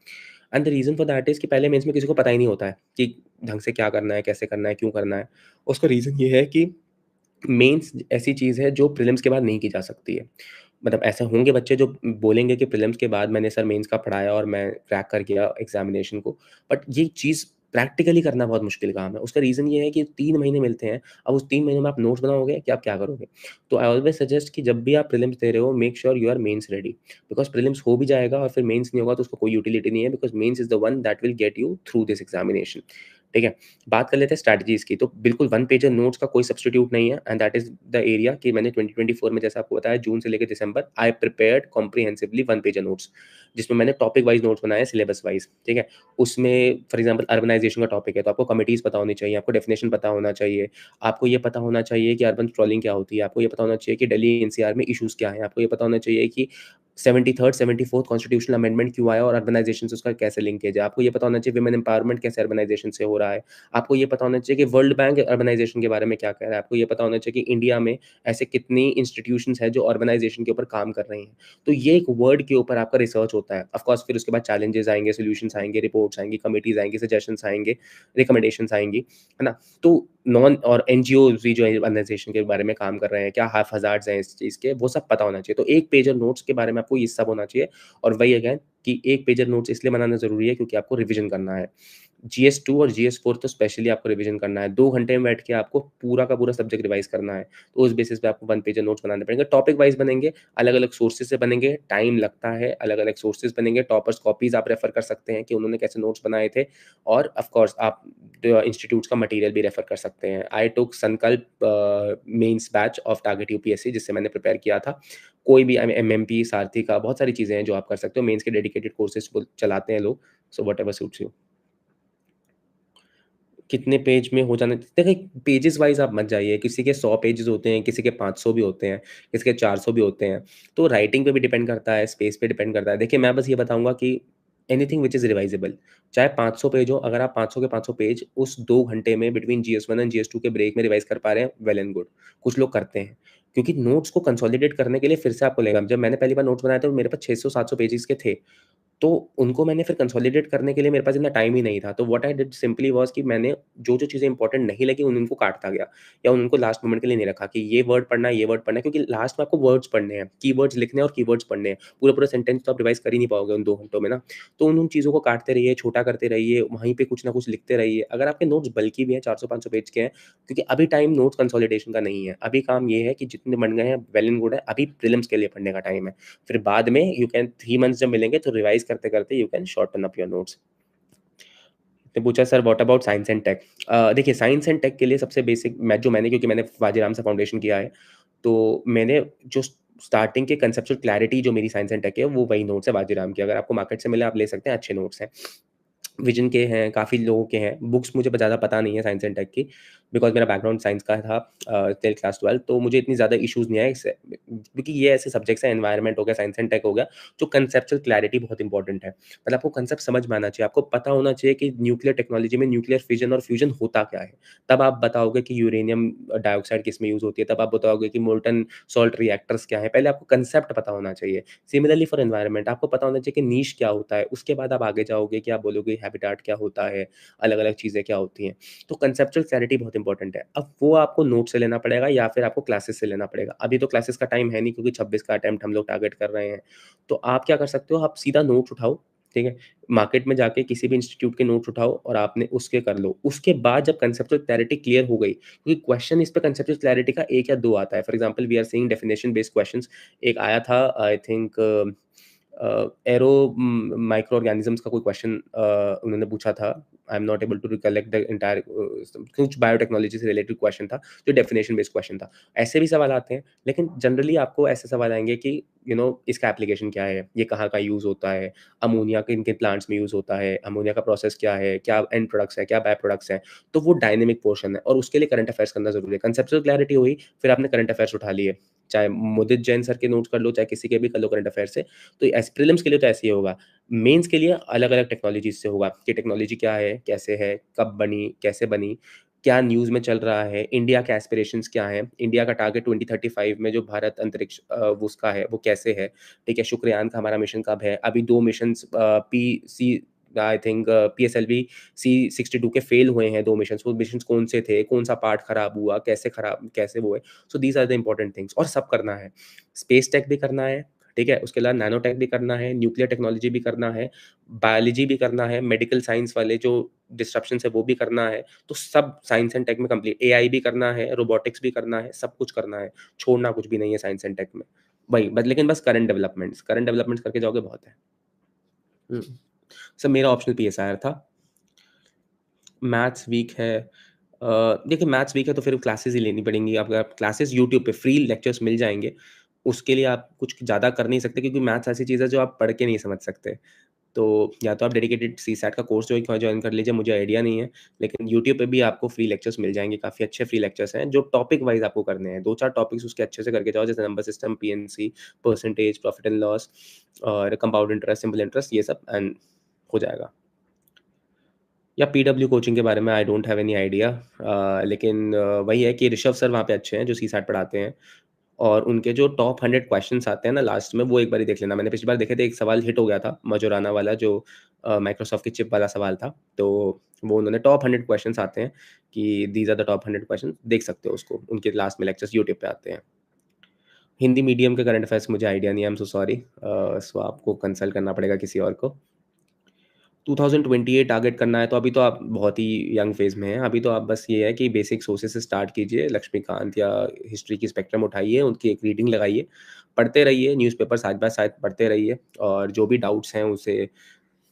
and the reason for that is कि पहले मेंस में किसी को पता ही नहीं होता है कि ढंग से क्या करना है, कैसे करना है, क्यों करना है। उसका रीज़न ये है कि मेंस ऐसी चीज़ है जो प्रीलिम्स के बाद नहीं की जा सकती है। मतलब ऐसे होंगे बच्चे जो बोलेंगे कि प्रीलिम्स के बाद मैंने सर मेंस का पढ़ाया और मैं क्रैक कर गया एग्ज़ामिनेशन को, बट ये चीज़ प्रैक्टिकली करना बहुत मुश्किल काम है। उसका रीज़न ये है कि 3 महीने मिलते हैं, अब उस 3 महीनों में आप नोट्स बनाओगे कि आप क्या करोगे? तो आई ऑलवेज़ सजेस्ट कि जब भी आप प्रीलिम्स दे रहे हो, make sure you are mains ready, because prelims हो भी जाएगा और फिर मेंस नहीं होगा तो उसका कोई यूटिलिटी नहीं है, because mains is the one that will get you through this examination. ठीक है? बात कर लेते हैं स्ट्रैटेजीज़ की, तो बिल्कुल वन पेजर नोट्स का कोई सब्स्टिट्यूट नहीं है, and that is the area कि मैंने 2024 में जैसा आपको बताया जून से लेकर दिसंबर I prepared comprehensively one pager notes, जिसमें मैंने टॉपिक वाइज़ नोट्स बनाए, सिलेबस वाइज़। ठीक है? उसमें फॉर एग्जांपल अर्बनाइजेशन का टॉपिक है, तो आपको कमिटीज़ पता होनी चाहिए, आपको डेफिनिशन पता होना चाहिए, आपको ये पता होना चाहिए कि अर्बन स्क्रॉलिंग क्या होती है, आपको ये पता होना चाहिए कि दिल्ली एनसीआर में इश्यूज़ क्या हैं, आपको ये पता होना चाहिए कि 73rd 74th कॉन्स्टिट्यूशनल अमेंडमेंट क्यों आया और अर्बनाइजेशन से उसका कैसे लिंकेज है। आपको ये पता होना चाहिए वुमेन एम्पावरमेंट कैसे अर्बनाइजेशन से हो रहा है। आपको ये पता होना चाहिए कि वर्ल्ड बैंक अर्बनाइजेशन के बारे में क्या कह रहा है। आपको ये पता होना चाहिए कि इंडिया में ऐसे कितनी इंस्टीट्यूशंस हैं जो अर्बनाइजेशन के ऊपर काम कर रही हैं। तो ये एक वर्ड के ऊपर आपका रिसर्च होता है। ऑफ कोर्स फिर उसके बाद चैलेंजेस आएँगे, सॉल्यूशंस आएँगे, रिपोर्ट्स आएँगी, कमिटीज़ आएँगी, सजेशंस आएँगे, रिकमेंडेशंस आएँगी, है ना? तो नॉन और एनजीओज़ भी जो अर्बनाइजेशन के बारे में काम कर रहे हैं, क्या हज़ार्ड्स हैं इस चीज़ के, वो सब पता होना चाहिए। तो एक पेजर नोट्स के बारे में आपको ये सब होना चाहिए, और वही अगेन कि एक पेजर नोट्स इसलिए बनाना ज़रूरी है क्योंकि आपको रिवीजन करना है। जीएस 2 और जीएस 4 तो स्पेशली आपको रिवीजन करना है। 2 घंटे में बैठ के आपको पूरा का पूरा सब्जेक्ट रिवाइज़ करना है। तो उस बेसिस पे आपको वन पेजर नोट्स बनाने पड़ेंगे। टॉपिक वाइज़ बनेंगे, अलग-अलग सोर्सेज़ से बनेंगे, टाइम लगता है, अलग-अलग सोर्सेज़ बनेंगे, टॉपर्स कॉपीज़ आप रेफर कर सकते हैं कि उन्होंने कैसे नोट्स बनाए थे, और ऑफ कोर्स आप इंस्टीट्यूट्स का मटीरियल भी रेफर कर सकते हैं। I took Sankalp mains batch of Target UPSC, जिससे मैंने प्रिपेयर किया था। कोई भी एमएमपी, सारथी का बहुत सारी चीज़ें हैं जो आप कर सकते हो। मेंस के डेडिकेटेड कोर्सेज़ वो चलाते हैं लोग, सो व्हाटएवर सूट्स यू। कितने पेज में हो जाना देखिए, पेजेज़ वाइज़ आप मत जाइए, किसी के 100 पेजेज़ होते हैं, किसी के 500 भी होते हैं, किसी के 400 भी होते हैं। तो राइटिंग पे भी डिपेंड करता है, स्पेस पे डिपेंड करता है। देखिए, मैं बस ये बताऊँगा कि एनीथिंग व्हिच इज़ रिवाइज़ेबल, चाहे 500 पेज हो, अगर आप 500 के 500 पेज उस 2 घंटे में बिटवीन जीएस 1 एंड जीएस 2 के ब्रेक में रिवाइज़ कर पा रहे हैं, वेल एंड गुड। कुछ लोग करते हैं, क्योंकि नोट्स को कंसोलिडेट करने के लिए फिर से आपको लगेगा। जब मैंने पहली बार नोट्स बनाए थे, तो मेरे पास 600-700 पेजेज़ के थे। तो उनको मैंने फिर कंसोलिडेट करने के लिए मेरे पास इतना टाइम ही नहीं था। तो what I did simply was कि मैंने जो-जो चीज़ें इंपॉर्टेंट नहीं लगी उनको काटता गया, या उनको लास्ट मोमेंट के लिए नहीं रखा कि ये वर्ड पढ़ना है, ये वर्ड पढ़ना है, क्योंकि लास्ट में आपको वर्ड्स पढ़ने हैं, कीवर्ड्स लिखने हैं और कीवर्ड्स पढ़ने हैं। पूरा-पूरा सेंटेंस तो आप रिवाइज़ कर ही नहीं पाओगे उन 2 घंटों में ना। तो उन चीज़ों को काटते रहिए, छोटा करते रहिए, वहीं पे कुछ ना कुछ लिखते रहिए। अगर आपके नोट्स बल्की भी हैं, 400-500 पेज के हैं, क्योंकि अभी टाइम नोट्स कंसोलिडेशन का नहीं है। अभी काम ये है कि जितने बन गए हैं वेल एंड गुड है, अभी प्रीलिम्स के लिए पढ़ने का टाइम है। फिर बाद में यू कैन 3 मंथ्स जब मिलेंगे तो रिवाइज़ करते-करते you can shorten up your notes. ने पूछा sir what about science and tech? देखिए, साइंस एंड टेक के लिए सबसे बेसिक मैंने, क्योंकि मैंने वाजीराम से फाउंडेशन किया है, तो मैंने जो स्टार्टिंग के कंसेप्चुअल क्लैरिटी जो मेरी साइंस एंड टेक है, वो वही नोट्स है वाजीराम के। अगर आपको मार्केट से मिले आप ले सकते हैं, अच्छे नोट्स हैं। विजन के हैं, काफ़ी लोगों के हैं। बुक्स मुझे ज़्यादा पता नहीं है साइंस एंड टेक की, बिकॉज़ मेरा बैकग्राउंड साइंस का था टिल क्लास 12, तो मुझे इतनी ज़्यादा इश्यूज़ नहीं आए इससे, क्योंकि ये ऐसे सब्जेक्ट्स हैं, एनवायरनमेंट हो गया, साइंस एंड टेक हो गया, जो कंसेप्चुअल क्लैरिटी बहुत इंपॉर्टेंट है। मतलब आपको कंसेप्ट समझ में आना चाहिए, आपको पता होना चाहिए कि न्यूक्लियर टेक्नोलॉजी में न्यूक्लियर फिजन और फ्यूजन होता क्या है? तब आप बताओगे कि यूरेनियम डाइऑक्साइड किसमें यूज़ होती है, तब आप बताओगे कि मोल्टन सॉल्ट रिएक्टर्स क्या हैं, पहले आपको कंसेप्ट पता होना चाहिए। सिमिलरली फॉर एनवायरनमेंट आपको पता होना चाहिए कि नीश क्या होता है, उसके बाद आप आगे जाओगे कि आप बोलोगे हैबिटेट क्या होता है, अलग-अलग चीज़ें क्या होती हैं। तो कंसेप्चुअल क्लैरिटी बहुत इंपॉर्टेंट है। अब वो आपको नोट से लेना पड़ेगा या फिर आपको क्लासेस से लेना पड़ेगा। अभी तो क्लासेस का टाइम है नहीं, क्योंकि 26 का अटेम्प्ट हम लोग टारगेट कर रहे हैं। तो आप क्या कर सकते हो, आप सीधा नोट्स उठाओ, ठीक है? मार्केट में जाके किसी भी इंस्टीट्यूट के नोट्स उठाओ और आपने उसके कर लो। उसके बाद जब कंसेप्चुअल क्लैरिटी क्लियर हो गई, क्योंकि क्वेश्चन इस पे कंसेप्चुअल क्लैरिटी का 1 या 2 आता है। For example we are seeing definition based questions. एक आया था I think aero microorganisms का कोई क्वेश्चन उन्होंने पूछा था। I am not able to recollect the entire कुछ बायोटेक्नोलॉजी से रिलेटेड क्वेश्चन था, जो डेफिनिशन बेस्ड क्वेश्चन था। ऐसे भी सवाल आते हैं, लेकिन जनरली आपको ऐसे सवाल आएँगे कि इसका एप्लीकेशन क्या है? ये कहाँ का यूज़ होता है? अमोनिया किन-किन प्लांट्स में यूज़ होता है? अमोनिया का प्रोसेस क्या है? क्या एंड प्रोडक्ट्स हैं? क्या बाय प्रोडक्ट्स हैं? तो वो डायनामिक पोर्शन है और उसके लिए करंट अफेयर्स करना ज़रूरी है। कंसेप्चुअल क्लैरिटी हुई, फिर आपने करंट अफेयर्स उठा लिए। चाहे मुदित जैन सर के नोट्स कर लो, चाहे किसी के भी कर लो करंट अफेयर्स से। तो ऐसे प्रीलिम्स के लिए तो ऐसे ही होगा। मेंस के लिए अलग-अलग टेक्नोलॉजीज़ से होगा कि टेक्नोलॉजी क्या है, कैसे है, कब बनी, कैसे बनी, क्या न्यूज़ में चल रहा है, इंडिया के एस्पिरेशंस क्या हैं, इंडिया का टारगेट 2035 में जो भारत अंतरिक्ष वो उसका है, वो कैसे है, ठीक है? शुक्रयान का हमारा मिशन कब है? अभी 2 missions PC I think PSLV C62 के फेल हुए हैं 2 मिशन्स, वो मिशन्स कौन से थे? कौन-सा पार्ट खराब हुआ? कैसे वो है? So these are the important things और सब करना है। स्पेस टेक भी करना है, ठीक है? उसके अलावा नैनो टेक भी करना है, न्यूक्लियर टेक्नोलॉजी भी करना है, बायोलॉजी भी करना है, मेडिकल साइंस वाले जो डिस्ट्रप्शंस है वो भी करना है। तो सब साइंस एंड टेक में कंप्लीट, एआई भी करना है, रोबोटिक्स भी करना है, सब कुछ करना है। छोड़ना कुछ भी नहीं है साइंस एंड टेक में। वही बस, लेकिन बस करंट डेवलपमेंट्स करके जाओगे बहुत है। हुँ। सर मेरा ऑप्शनल पीएसआईआर था। मैथ्स वीक है, देखिए मैथ्स वीक है तो फिर क्लासेस ही लेनी पड़ेंगी। आपको आप क्लासेस यूट्यूब पे फ्री लेक्चर्स मिल जाएँगे। उसके लिए आप कुछ ज़्यादा कर नहीं सकते, क्योंकि मैथ्स ऐसी चीज़ है जो आप पढ़ के नहीं समझ सकते। तो या तो आप डेडिकेटेड सीसैट का कोर्स जॉइन कर लीजिए, मुझे आइडिया नहीं है। लेकिन यूट्यूब पे भी आपको फ्री लेक्चर्स मिल जाएँगे, काफ़ी अच्छे फ्री लेक्चर्स हैं, जो टॉपिक वाइज़ आपको करने हैं। 2-4 टॉपिक्स उसके अच्छे से करके जाओ, जैसे number system, PNC, percentage, profit and loss और कंपाउंड इंटरेस्ट, सिंपल इंटरेस्ट, ये सब एंड हो जाएगा। या पीडब्ल्यू कोचिंग के बारे में I don't have any idea, लेकिन वही है कि ऋषभ सर वहाँ पे अच्छे हैं जो सीसैट पढ़ाते हैं, और उनके जो टॉप 100 क्वेश्चंस आते हैं ना लास्ट में, वो एक बारी देख लेना। मैंने पिछली बार देखे थे, एक सवाल हिट हो गया था मजोराना वाला, जो माइक्रोसॉफ्ट की चिप वाला सवाल था। तो वो उन्होंने टॉप 100 क्वेश्चंस आते हैं कि these are the top 100 questions, देख सकते हो उसको, उनके लास्ट में लेक्चर्स यूट्यूब पे आते हैं। हिंदी मीडियम के करंट अफेयर्स मुझे आइडिया नहीं है, आई एम सो सॉरी, सो आपको कंसल्ट करना पड़ेगा किसी और को। 2028 टारगेट करना है, तो अभी तो आप बहुत ही यंग फेज़ में हैं। अभी तो आप बस ये है कि बेसिक सोर्सेज़ से स्टार्ट कीजिए, लक्ष्मीकांत या हिस्ट्री की स्पेक्ट्रम उठाइए, उनकी एक रीडिंग लगाइए, पढ़ते रहिए, न्यूज़पेपर साइड बाय साइड पढ़ते रहिए, और जो भी डाउट्स हैं उसे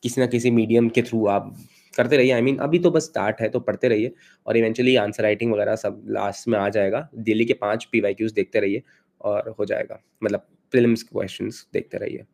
किसी न किसी मीडियम के थ्रू आप करते रहिए। आई मीन अभी तो बस स्टार्ट है, तो पढ़ते रहिए, और इवेंचुअली आंसर राइटिंग वगैरह सब लास्ट में आ जाएगा। डेली के 5 पीवाईक्यूज़ देखते रहिए और हो जाएगा। मतलब प्रीलिम्स क्वेश्चंस देखते रहिए।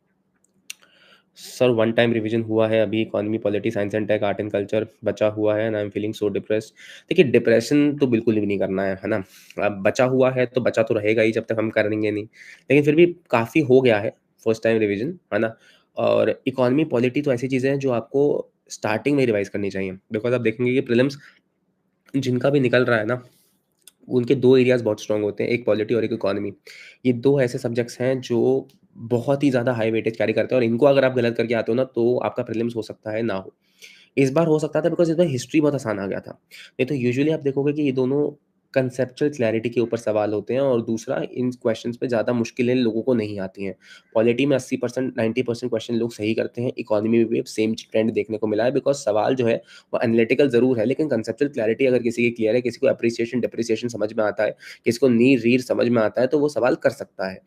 सर वन टाइम रिवीजन हुआ है अभी, economy, polity, science and tech, art and culture बचा हुआ है, and I am feeling so depressed. देखिए डिप्रेशन तो बिल्कुल भी नहीं करना है ना? अब बचा हुआ है तो बचा तो रहेगा ही जब तक हम करेंगे नहीं। लेकिन फिर भी काफ़ी हो गया है फर्स्ट टाइम रिवीजन, है ना? और इकोनॉमी, पॉलिटी तो ऐसी चीज़ें हैं जो आपको स्टार्टिंग में रिवाइज़ करनी चाहिए। बिकॉज़ आप देखेंगे कि प्रीलिम्स जिनका भी निकल रहा है ना, उनके 2 एरियाज़ बहुत स्ट्रॉन्ग होते हैं, एक पॉलिटी और एक इकोनॉमी। ये 2 ऐसे सब्जेक्ट्स हैं जो बहुत ही ज़्यादा हाई वेटेज कैरी करते हैं, और इनको अगर आप गलत करके आते हो ना, तो आपका प्रीलिम्स हो सकता है ना हो। इस बार हो सकता था बिकॉज़ इस बार हिस्ट्री बहुत आसान आ गया था। नहीं तो यूजुअली आप देखोगे कि ये दोनों कंसेप्चुअल क्लैरिटी के ऊपर सवाल होते हैं, और दूसरा इन क्वेश्चंस पे ज़्यादा मुश्किलें लोगों को नहीं आती हैं। पॉलिटी में 80% 90% क्वेश्चन लोग सही करते हैं, इकोनॉमी में भी अब सेम ट्रेंड देखने को मिला है, बिकॉज़ सवाल जो है वो एनालिटिकल ज़रूर है, लेकिन कंसेप्चुअल क्लैरिटी अगर किसी की क्लियर है, किसी को एप्रिसिएशन, डेप्रिसिएशन समझ में आता है, किसी को नीर, रीर समझ में आता है, तो वो सवाल कर सकता है।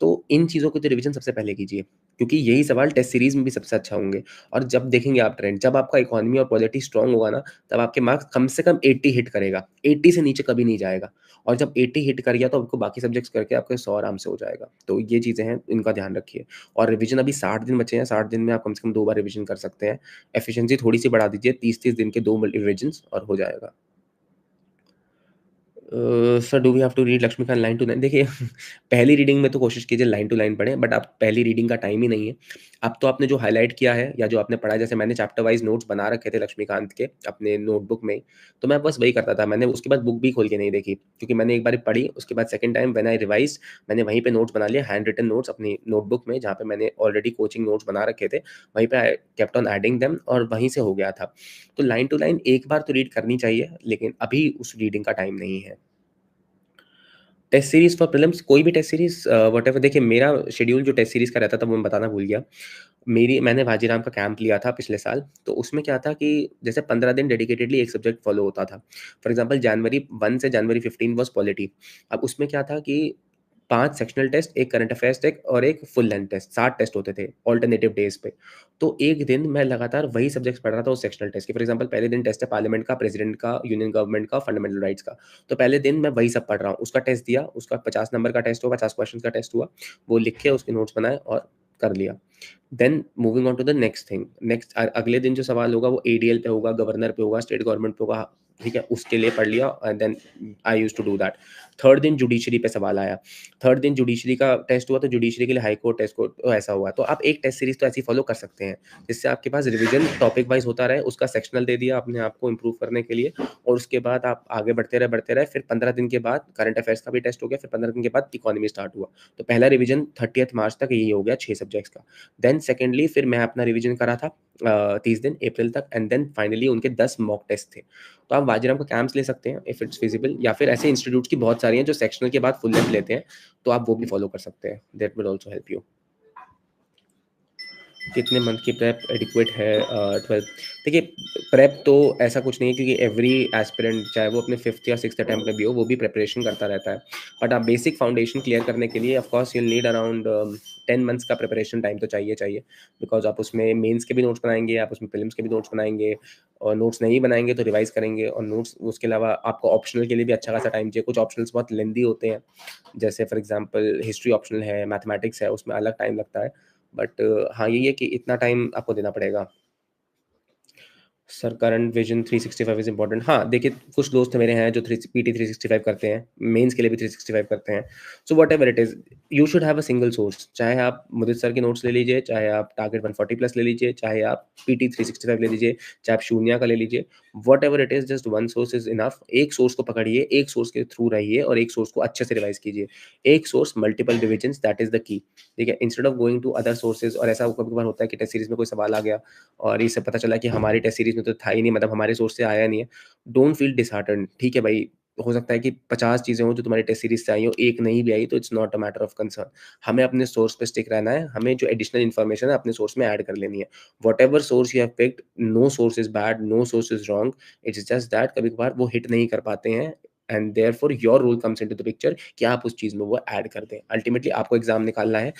तो इन चीज़ों की तो रिवीजन सबसे पहले कीजिए, क्योंकि यही सवाल टेस्ट सीरीज़ में भी सबसे अच्छा होंगे। और जब देखेंगे आप ट्रेंड, जब आपका इकोनॉमी और पॉलिटी स्ट्रॉन्ग होगा ना, तब आपके मार्क्स कम से कम 80 हिट करेगा। 80 से नीचे कभी नहीं जाएगा, और जब 80 हिट कर गया तो आपको बाकी सब्जेक्ट्स करके आपके 100 आराम से हो जाएगा। तो ये चीज़ें हैं, इनका ध्यान रखिए। और रिवीजन अभी 60 दिन बचे हैं, 60 दिन में आप कम से कम 2 बार रिवीजन कर सकते हैं। एफिशिएंसी थोड़ी-सी बढ़ा दीजिए, 30-30 दिन के 2 रिवीजन्स और हो जाएगा। Sir do we have to read Laxmikanth line to line? देखिए पहली रीडिंग में तो कोशिश कीजिए लाइन टू लाइन पढ़ें, बट अब पहली रीडिंग का टाइम ही नहीं है। अब तो आपने जो हाइलाइट किया है या जो आपने पढ़ा है, जैसे मैंने चैप्टर वाइज़ नोट्स बना रखे थे लक्ष्मीकांत के अपने नोटबुक में, तो मैं बस वही करता था। मैंने उसके बाद बुक भी खोल के नहीं देखी, क्योंकि मैंने एक बार पढ़ी, उसके बाद second time when I revised, मैंने वहीं पे नोट्स बना लिए, हैंड रिटन नोट्स अपनी नोटबुक में, जहाँ पे मैंने ऑलरेडी कोचिंग नोट्स बना रखे थे, वहीं पे I kept on adding them, और वहीं से हो गया था। तो लाइन टू लाइन एक बार तो रीड करनी चाहिए, लेकिन अभी उस रीडिंग का टाइम नहीं है। टेस्ट सीरीज़ फॉर प्रीलिम्स, कोई भी टेस्ट सीरीज़ व्हाटएवर, देखिए मेरा शेड्यूल जो टेस्ट सीरीज़ का रहता था वो मैं बताना भूल गया। मैंने बाजीराम का कैंप लिया था पिछले साल, तो उसमें क्या था कि जैसे 15 दिन डेडिकेटेडली एक सब्जेक्ट फॉलो होता था। फॉर एग्ज़ाम्पल जनवरी 1 से जनवरी 15 वाज़ पॉलिटी। अब उसमें क्या था कि 5 sectional test, 1 current affairs test और 1 फुल लेंथ टेस्ट, 60 टेस्ट होते थे अल्टरनेटिव डेज़ पे। तो एक दिन मैं लगातार वही सब्जेक्ट्स पढ़ रहा था उस सेक्शनल टेस्ट के। फॉर एग्ज़ाम्पल पहले दिन टेस्ट है पार्लियामेंट का, प्रेसिडेंट का, यूनियन गवर्नमेंट का, फंडामेंटल राइट्स का। तो पहले दिन मैं वही सब पढ़ रहा हूँ। उसका टेस्ट दिया, उसका 50 नंबर का टेस्ट हुआ, 50 क्वेश्चन का टेस्ट हुआ। वो लिख के उसके नोट्स बनाए और कर लिया। Then moving on to the next thing, अगले दिन जो सवाल होगा वो एडीएल पे होगा, गवर्नर पे होगा, स्टेट गवर्नमेंट पे होगा, ठीक है? उसके लिए पढ़ लिया, and then I used to do that. Third दिन जुडिशरी पे सवाल आया। थर्ड दिन जुडिशरी का टेस्ट हुआ, तो जुडिशरी के लिए हाई कोर्ट, टेस्ट कोर्ट, तो ऐसा हुआ। तो आप एक टेस्ट सीरीज़ तो ऐसी फॉलो कर सकते हैं, जिससे आपके पास रिवीजन टॉपिक वाइज़ होता रहे, उसका सेक्शनल दे दिया अपने आप को इम्प्रूव करने के लिए, और उसके बाद आप आगे बढ़ते रहे। फिर 15 दिन के बाद करंट अफेयर्स का भी टेस्ट हो गया, फिर 15 दिन के बाद इकोनॉमी स्टार्ट हुआ। तो पहला रिवीजन 30th मार्च तक यही हो गया 6 सब्जेक्ट्स का। देन सेकेंडली फिर मैं अपना रिवीजन करा था 30 दिन अप्रैल तक, एंड देन फाइनली उनके 10 मॉक टेस्ट थे। तो आप वाजीराम का कैंप्स ले सकते हैं इफ इट्स फिजिबल, या फिर ऐसे इंस्टीट्यूट्स की बहुत सारी हैं जो सेक्शनल के बाद फुल लेंथ लेते हैं, तो आप वो भी फॉलो कर सकते हैं। That will also help you. कितने मंथ की प्रेप एडिक्वेट है 12th? देखिए, प्रेप तो ऐसा कुछ नहीं है, क्योंकि एवरी एस्पिरेंट चाहे वो अपने 5th या 6th अटेम्प्ट में भी हो, वो भी प्रिपरेशन करता रहता है। बट आप बेसिक फाउंडेशन क्लियर करने के लिए of course you'll need around 10 months का प्रिपरेशन टाइम तो चाहिए। बिकॉज़ आप उसमें मेंस के भी नोट्स बनाएँगे, आप उसमें प्रीलिम्स के भी नोट्स बनाएँगे, और नोट्स नहीं बनाएँगे तो रिवाइज़ करेंगे, और नोट्स उसके अलावा आपको ऑप्शनल के लिए भी अच्छा खासा टाइम चाहिए। कुछ ऑप्शनल्स बहुत लेंदी होते हैं, जैसे फॉर एग्ज़ाम्पल हिस्ट्री ऑप्शनल है, मैथमेटिक्स है, उसमें अलग टाइम लगता है। बट हाँ, यही है कि इतना टाइम आपको देना पड़ेगा। Sir, current vision 365 is important. हाँ, देखिए, कुछ दोस्त मेरे हैं जो थ्री पीटी 365 करते हैं, मेंस के लिए भी 365 करते हैं। So whatever it is, you should have a single source. चाहे आप मुदित सर के नोट्स ले लीजिए, चाहे आप टारगेट 140 प्लस ले लीजिए, चाहे आप पीटी 365 ले लीजिए, चाहे आप शून्य का ले लीजिए। Whatever it is, just one source is enough. एक सोर्स को पकड़िए, एक सोर्स के थ्रू रहिए, और एक सोर्स को अच्छे से रिवाइज़ कीजिए। एक source, multiple revisions, that is the key. ठीक है? Instead of going to other sources, और ऐसा कभी-कभार होता है कि टेस्ट सीरीज़ में कोई सवाल आ गया और इससे पता चला कि हमारी टेस्ट सीरीज़ में तो था ही नहीं, मतलब हमारे सोर्स से आया नहीं है। डोंट फील डिसहार्टेंड, ठीक है भाई, हो सकता है कि 50 चीज़ें हों जो तुम्हारी टेस्ट सीरीज़ से आई हों, एक नहीं भी आई तो it's not a matter of concern. हमें अपने सोर्स पे स्टिक रहना है, हमें जो एडिशनल इन्फॉर्मेशन है अपने सोर्स में ऐड कर लेनी है। Whatever source you have picked, no source is bad, no source is wrong, it's just that कभी-कभार वो हिट नहीं कर पाते हैं, and therefore your role comes into the picture कि आप उस चीज़ में वो ऐड कर दें। अल्टीमेटली आपको एग्ज़ाम निकालना है,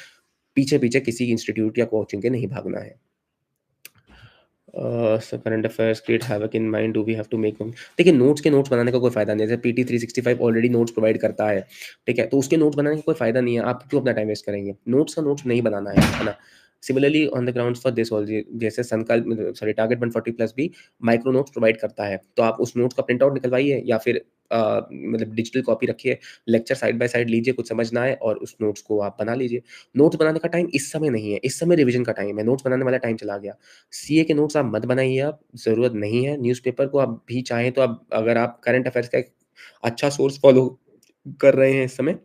पीछे-पीछे किसी इंस्टीट्यूट या कोचिंग के नहीं भागना है। Sir, current affairs create havoc in mind, do we have to make them? देखिए, नोट्स के नोट्स बनाने का कोई फ़ायदा नहीं है। जैसे पीटी 365 ऑलरेडी नोट्स प्रोवाइड करता है, ठीक है? तो उसके नोट्स बनाने का कोई फ़ायदा नहीं है। आप क्यों अपना टाइम वेस्ट करेंगे? नोट्स का नोट्स नहीं बनाना है ना? Similarly on the grounds for this also, जैसे संकल्प सॉरी टारगेट 140 प्लस भी माइक्रो नोट्स प्रोवाइड करता है। तो आप उस नोट्स का प्रिंट आउट निकलवाइए, या फिर मतलब डिजिटल कॉपी रखिए, लेक्चर साइड बाय साइड लीजिए, कुछ समझ ना आए और उस नोट्स को आप बना लीजिए। नोट्स बनाने का टाइम इस समय नहीं है, इस समय रिवीजन का टाइम है, नोट्स बनाने वाला टाइम चला गया। सीए के नोट्स आप मत बनाइए, आप ज़रूरत नहीं है। न्यूज़पेपर को आप भी चाहें तो आप, अगर आप करंट अफेयर्स का एक अच्छा सोर्स फ़ॉलो कर रहे हैं इस समय,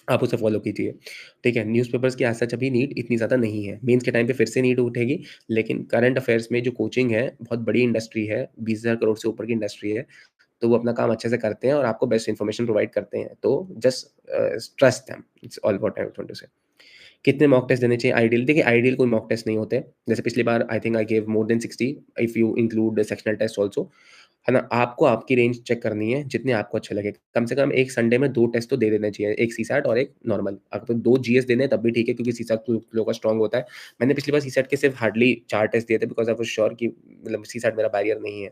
आप उसे फ़ॉलो कीजिए। ठीक है? न्यूज़पेपर्स की एज़ सच अभी नीड इतनी ज़्यादा नहीं है। मेंस के टाइम पे फिर से नीड उठेगी, लेकिन करंट अफेयर्स में जो कोचिंग है, बहुत बड़ी इंडस्ट्री है, 20,000 करोड़ से ऊपर की इंडस्ट्री है, तो वो अपना काम अच्छे से करते हैं और आपको बेस्ट इन्फॉर्मेशन प्रोवाइड करते हैं। तो just trust them, it's all what I want to say. कितने मॉक टेस्ट देने चाहिए आइडियल? देखिए, आइडियल कोई मॉक टेस्ट नहीं होते। जैसे पिछली बार I think I give more than 60 if you include sectional test also, है ना? आपको आपकी रेंज चेक करनी है, जितने आपको अच्छे लगे। कम से कम एक संडे में 2 टेस्ट तो दे देने चाहिए, एक सीसैट और एक नॉर्मल। अगर 2 जीएस देने हैं तब भी ठीक है, क्योंकि सीसैट तो लोगों का स्ट्रॉन्ग होता है। मैंने पिछली बार सीसैट के सिर्फ हार्डली 4 टेस्ट दिए थे, बिकॉज़ आई वाज़ श्योर कि मतलब सीसैट मेरा बैरियर नहीं है।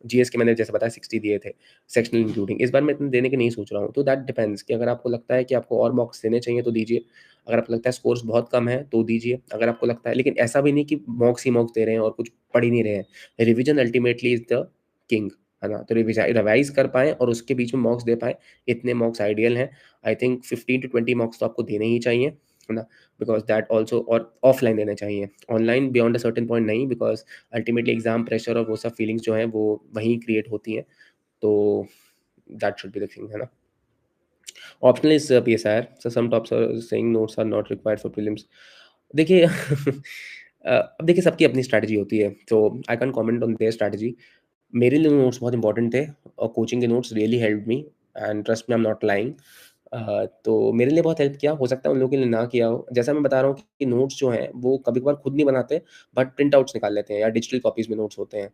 जीएस के मैंने जैसे बताया 60 दिए थे, सेक्शनल इंक्लूडिंग। इस बार मैं इतने देने की नहीं सोच रहा हूँ, तो दैट डिपेंड्स कि अगर आपको लगता है कि आपको और मॉक्स देने चाहिए तो दीजिए। अगर आपको लगता है स्कोर्स बहुत कम है तो दीजिए। अगर आपको लगता है, लेकिन ऐसा भी नहीं कि मॉक्स ही मॉक्स दे रहे हैं और कुछ पढ़ ही नहीं रहे हैं। Revision ultimately is the king, है ना? तो रिवाइज़ कर पाएँ और उसके बीच में मॉक्स दे पाएँ, इतने मॉक्स आइडियल हैं। आई थिंक 15 टू 20 मॉक्स तो आपको देने ही चाहिए, है ना? बिकॉज़ दैट ऑल्सो, और ऑफलाइन देने चाहिए। Online beyond a certain point नहीं, बिकॉज़ अल्टीमेटली एग्ज़ाम प्रेशर और वो सब फीलिंग्स जो हैं वो वहीं क्रिएट होती हैं। तो that should be the thing, है ना? Optional is PSIR, so some tops are saying notes are not required for prelims. देखिए अब देखिए, सबकी अपनी स्ट्रैटेजी होती है, तो I can't comment on their strategy. मेरे लिए नोट्स बहुत इंपॉर्टेंट थे, और कोचिंग के notes really helped me, and trust me, I am not lying. तो मेरे लिए बहुत हेल्प किया, हो सकता है उन लोगों के लिए ना किया हो। जैसा मैं बता रहा हूँ कि नोट्स जो हैं वो कभी-कभार खुद नहीं बनाते, बट प्रिंट आउट्स निकाल लेते हैं, या डिजिटल कॉपीज़ में नोट्स होते हैं।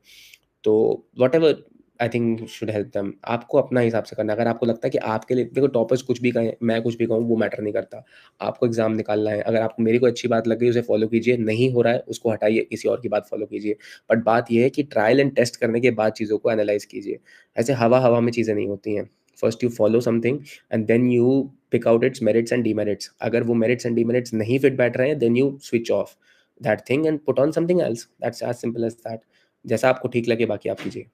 तो whatever, I think should help them. आपको अपना हिसाब से करना है। अगर आपको लगता है कि आपके लिए, देखो, टॉपर्स कुछ भी कहें, मैं कुछ भी कहूँ, वो मैटर नहीं करता। आपको एग्ज़ाम निकालना है। अगर आपको मेरी कोई अच्छी बात लग गई, उसे फ़ॉलो कीजिए, नहीं हो रहा है उसको हटाइए, किसी और की बात फ़ॉलो कीजिए। बट बात ये है कि ट्रायल एंड टेस्ट करने के बाद चीज़ों को एनालाइज़ कीजिए। ऐसे हवा-हवा में चीज़ें नहीं होती हैं। First you follow something, and then you pick out its merits and demerits. अगर वो मेरिट्स एंड डिमेरिट्स नहीं फिट बैठ रहे हैं, then you switch off that thing and put on something else. That's as simple as that. जैसा आपको ठीक लगे, बाकी आप कीजिए।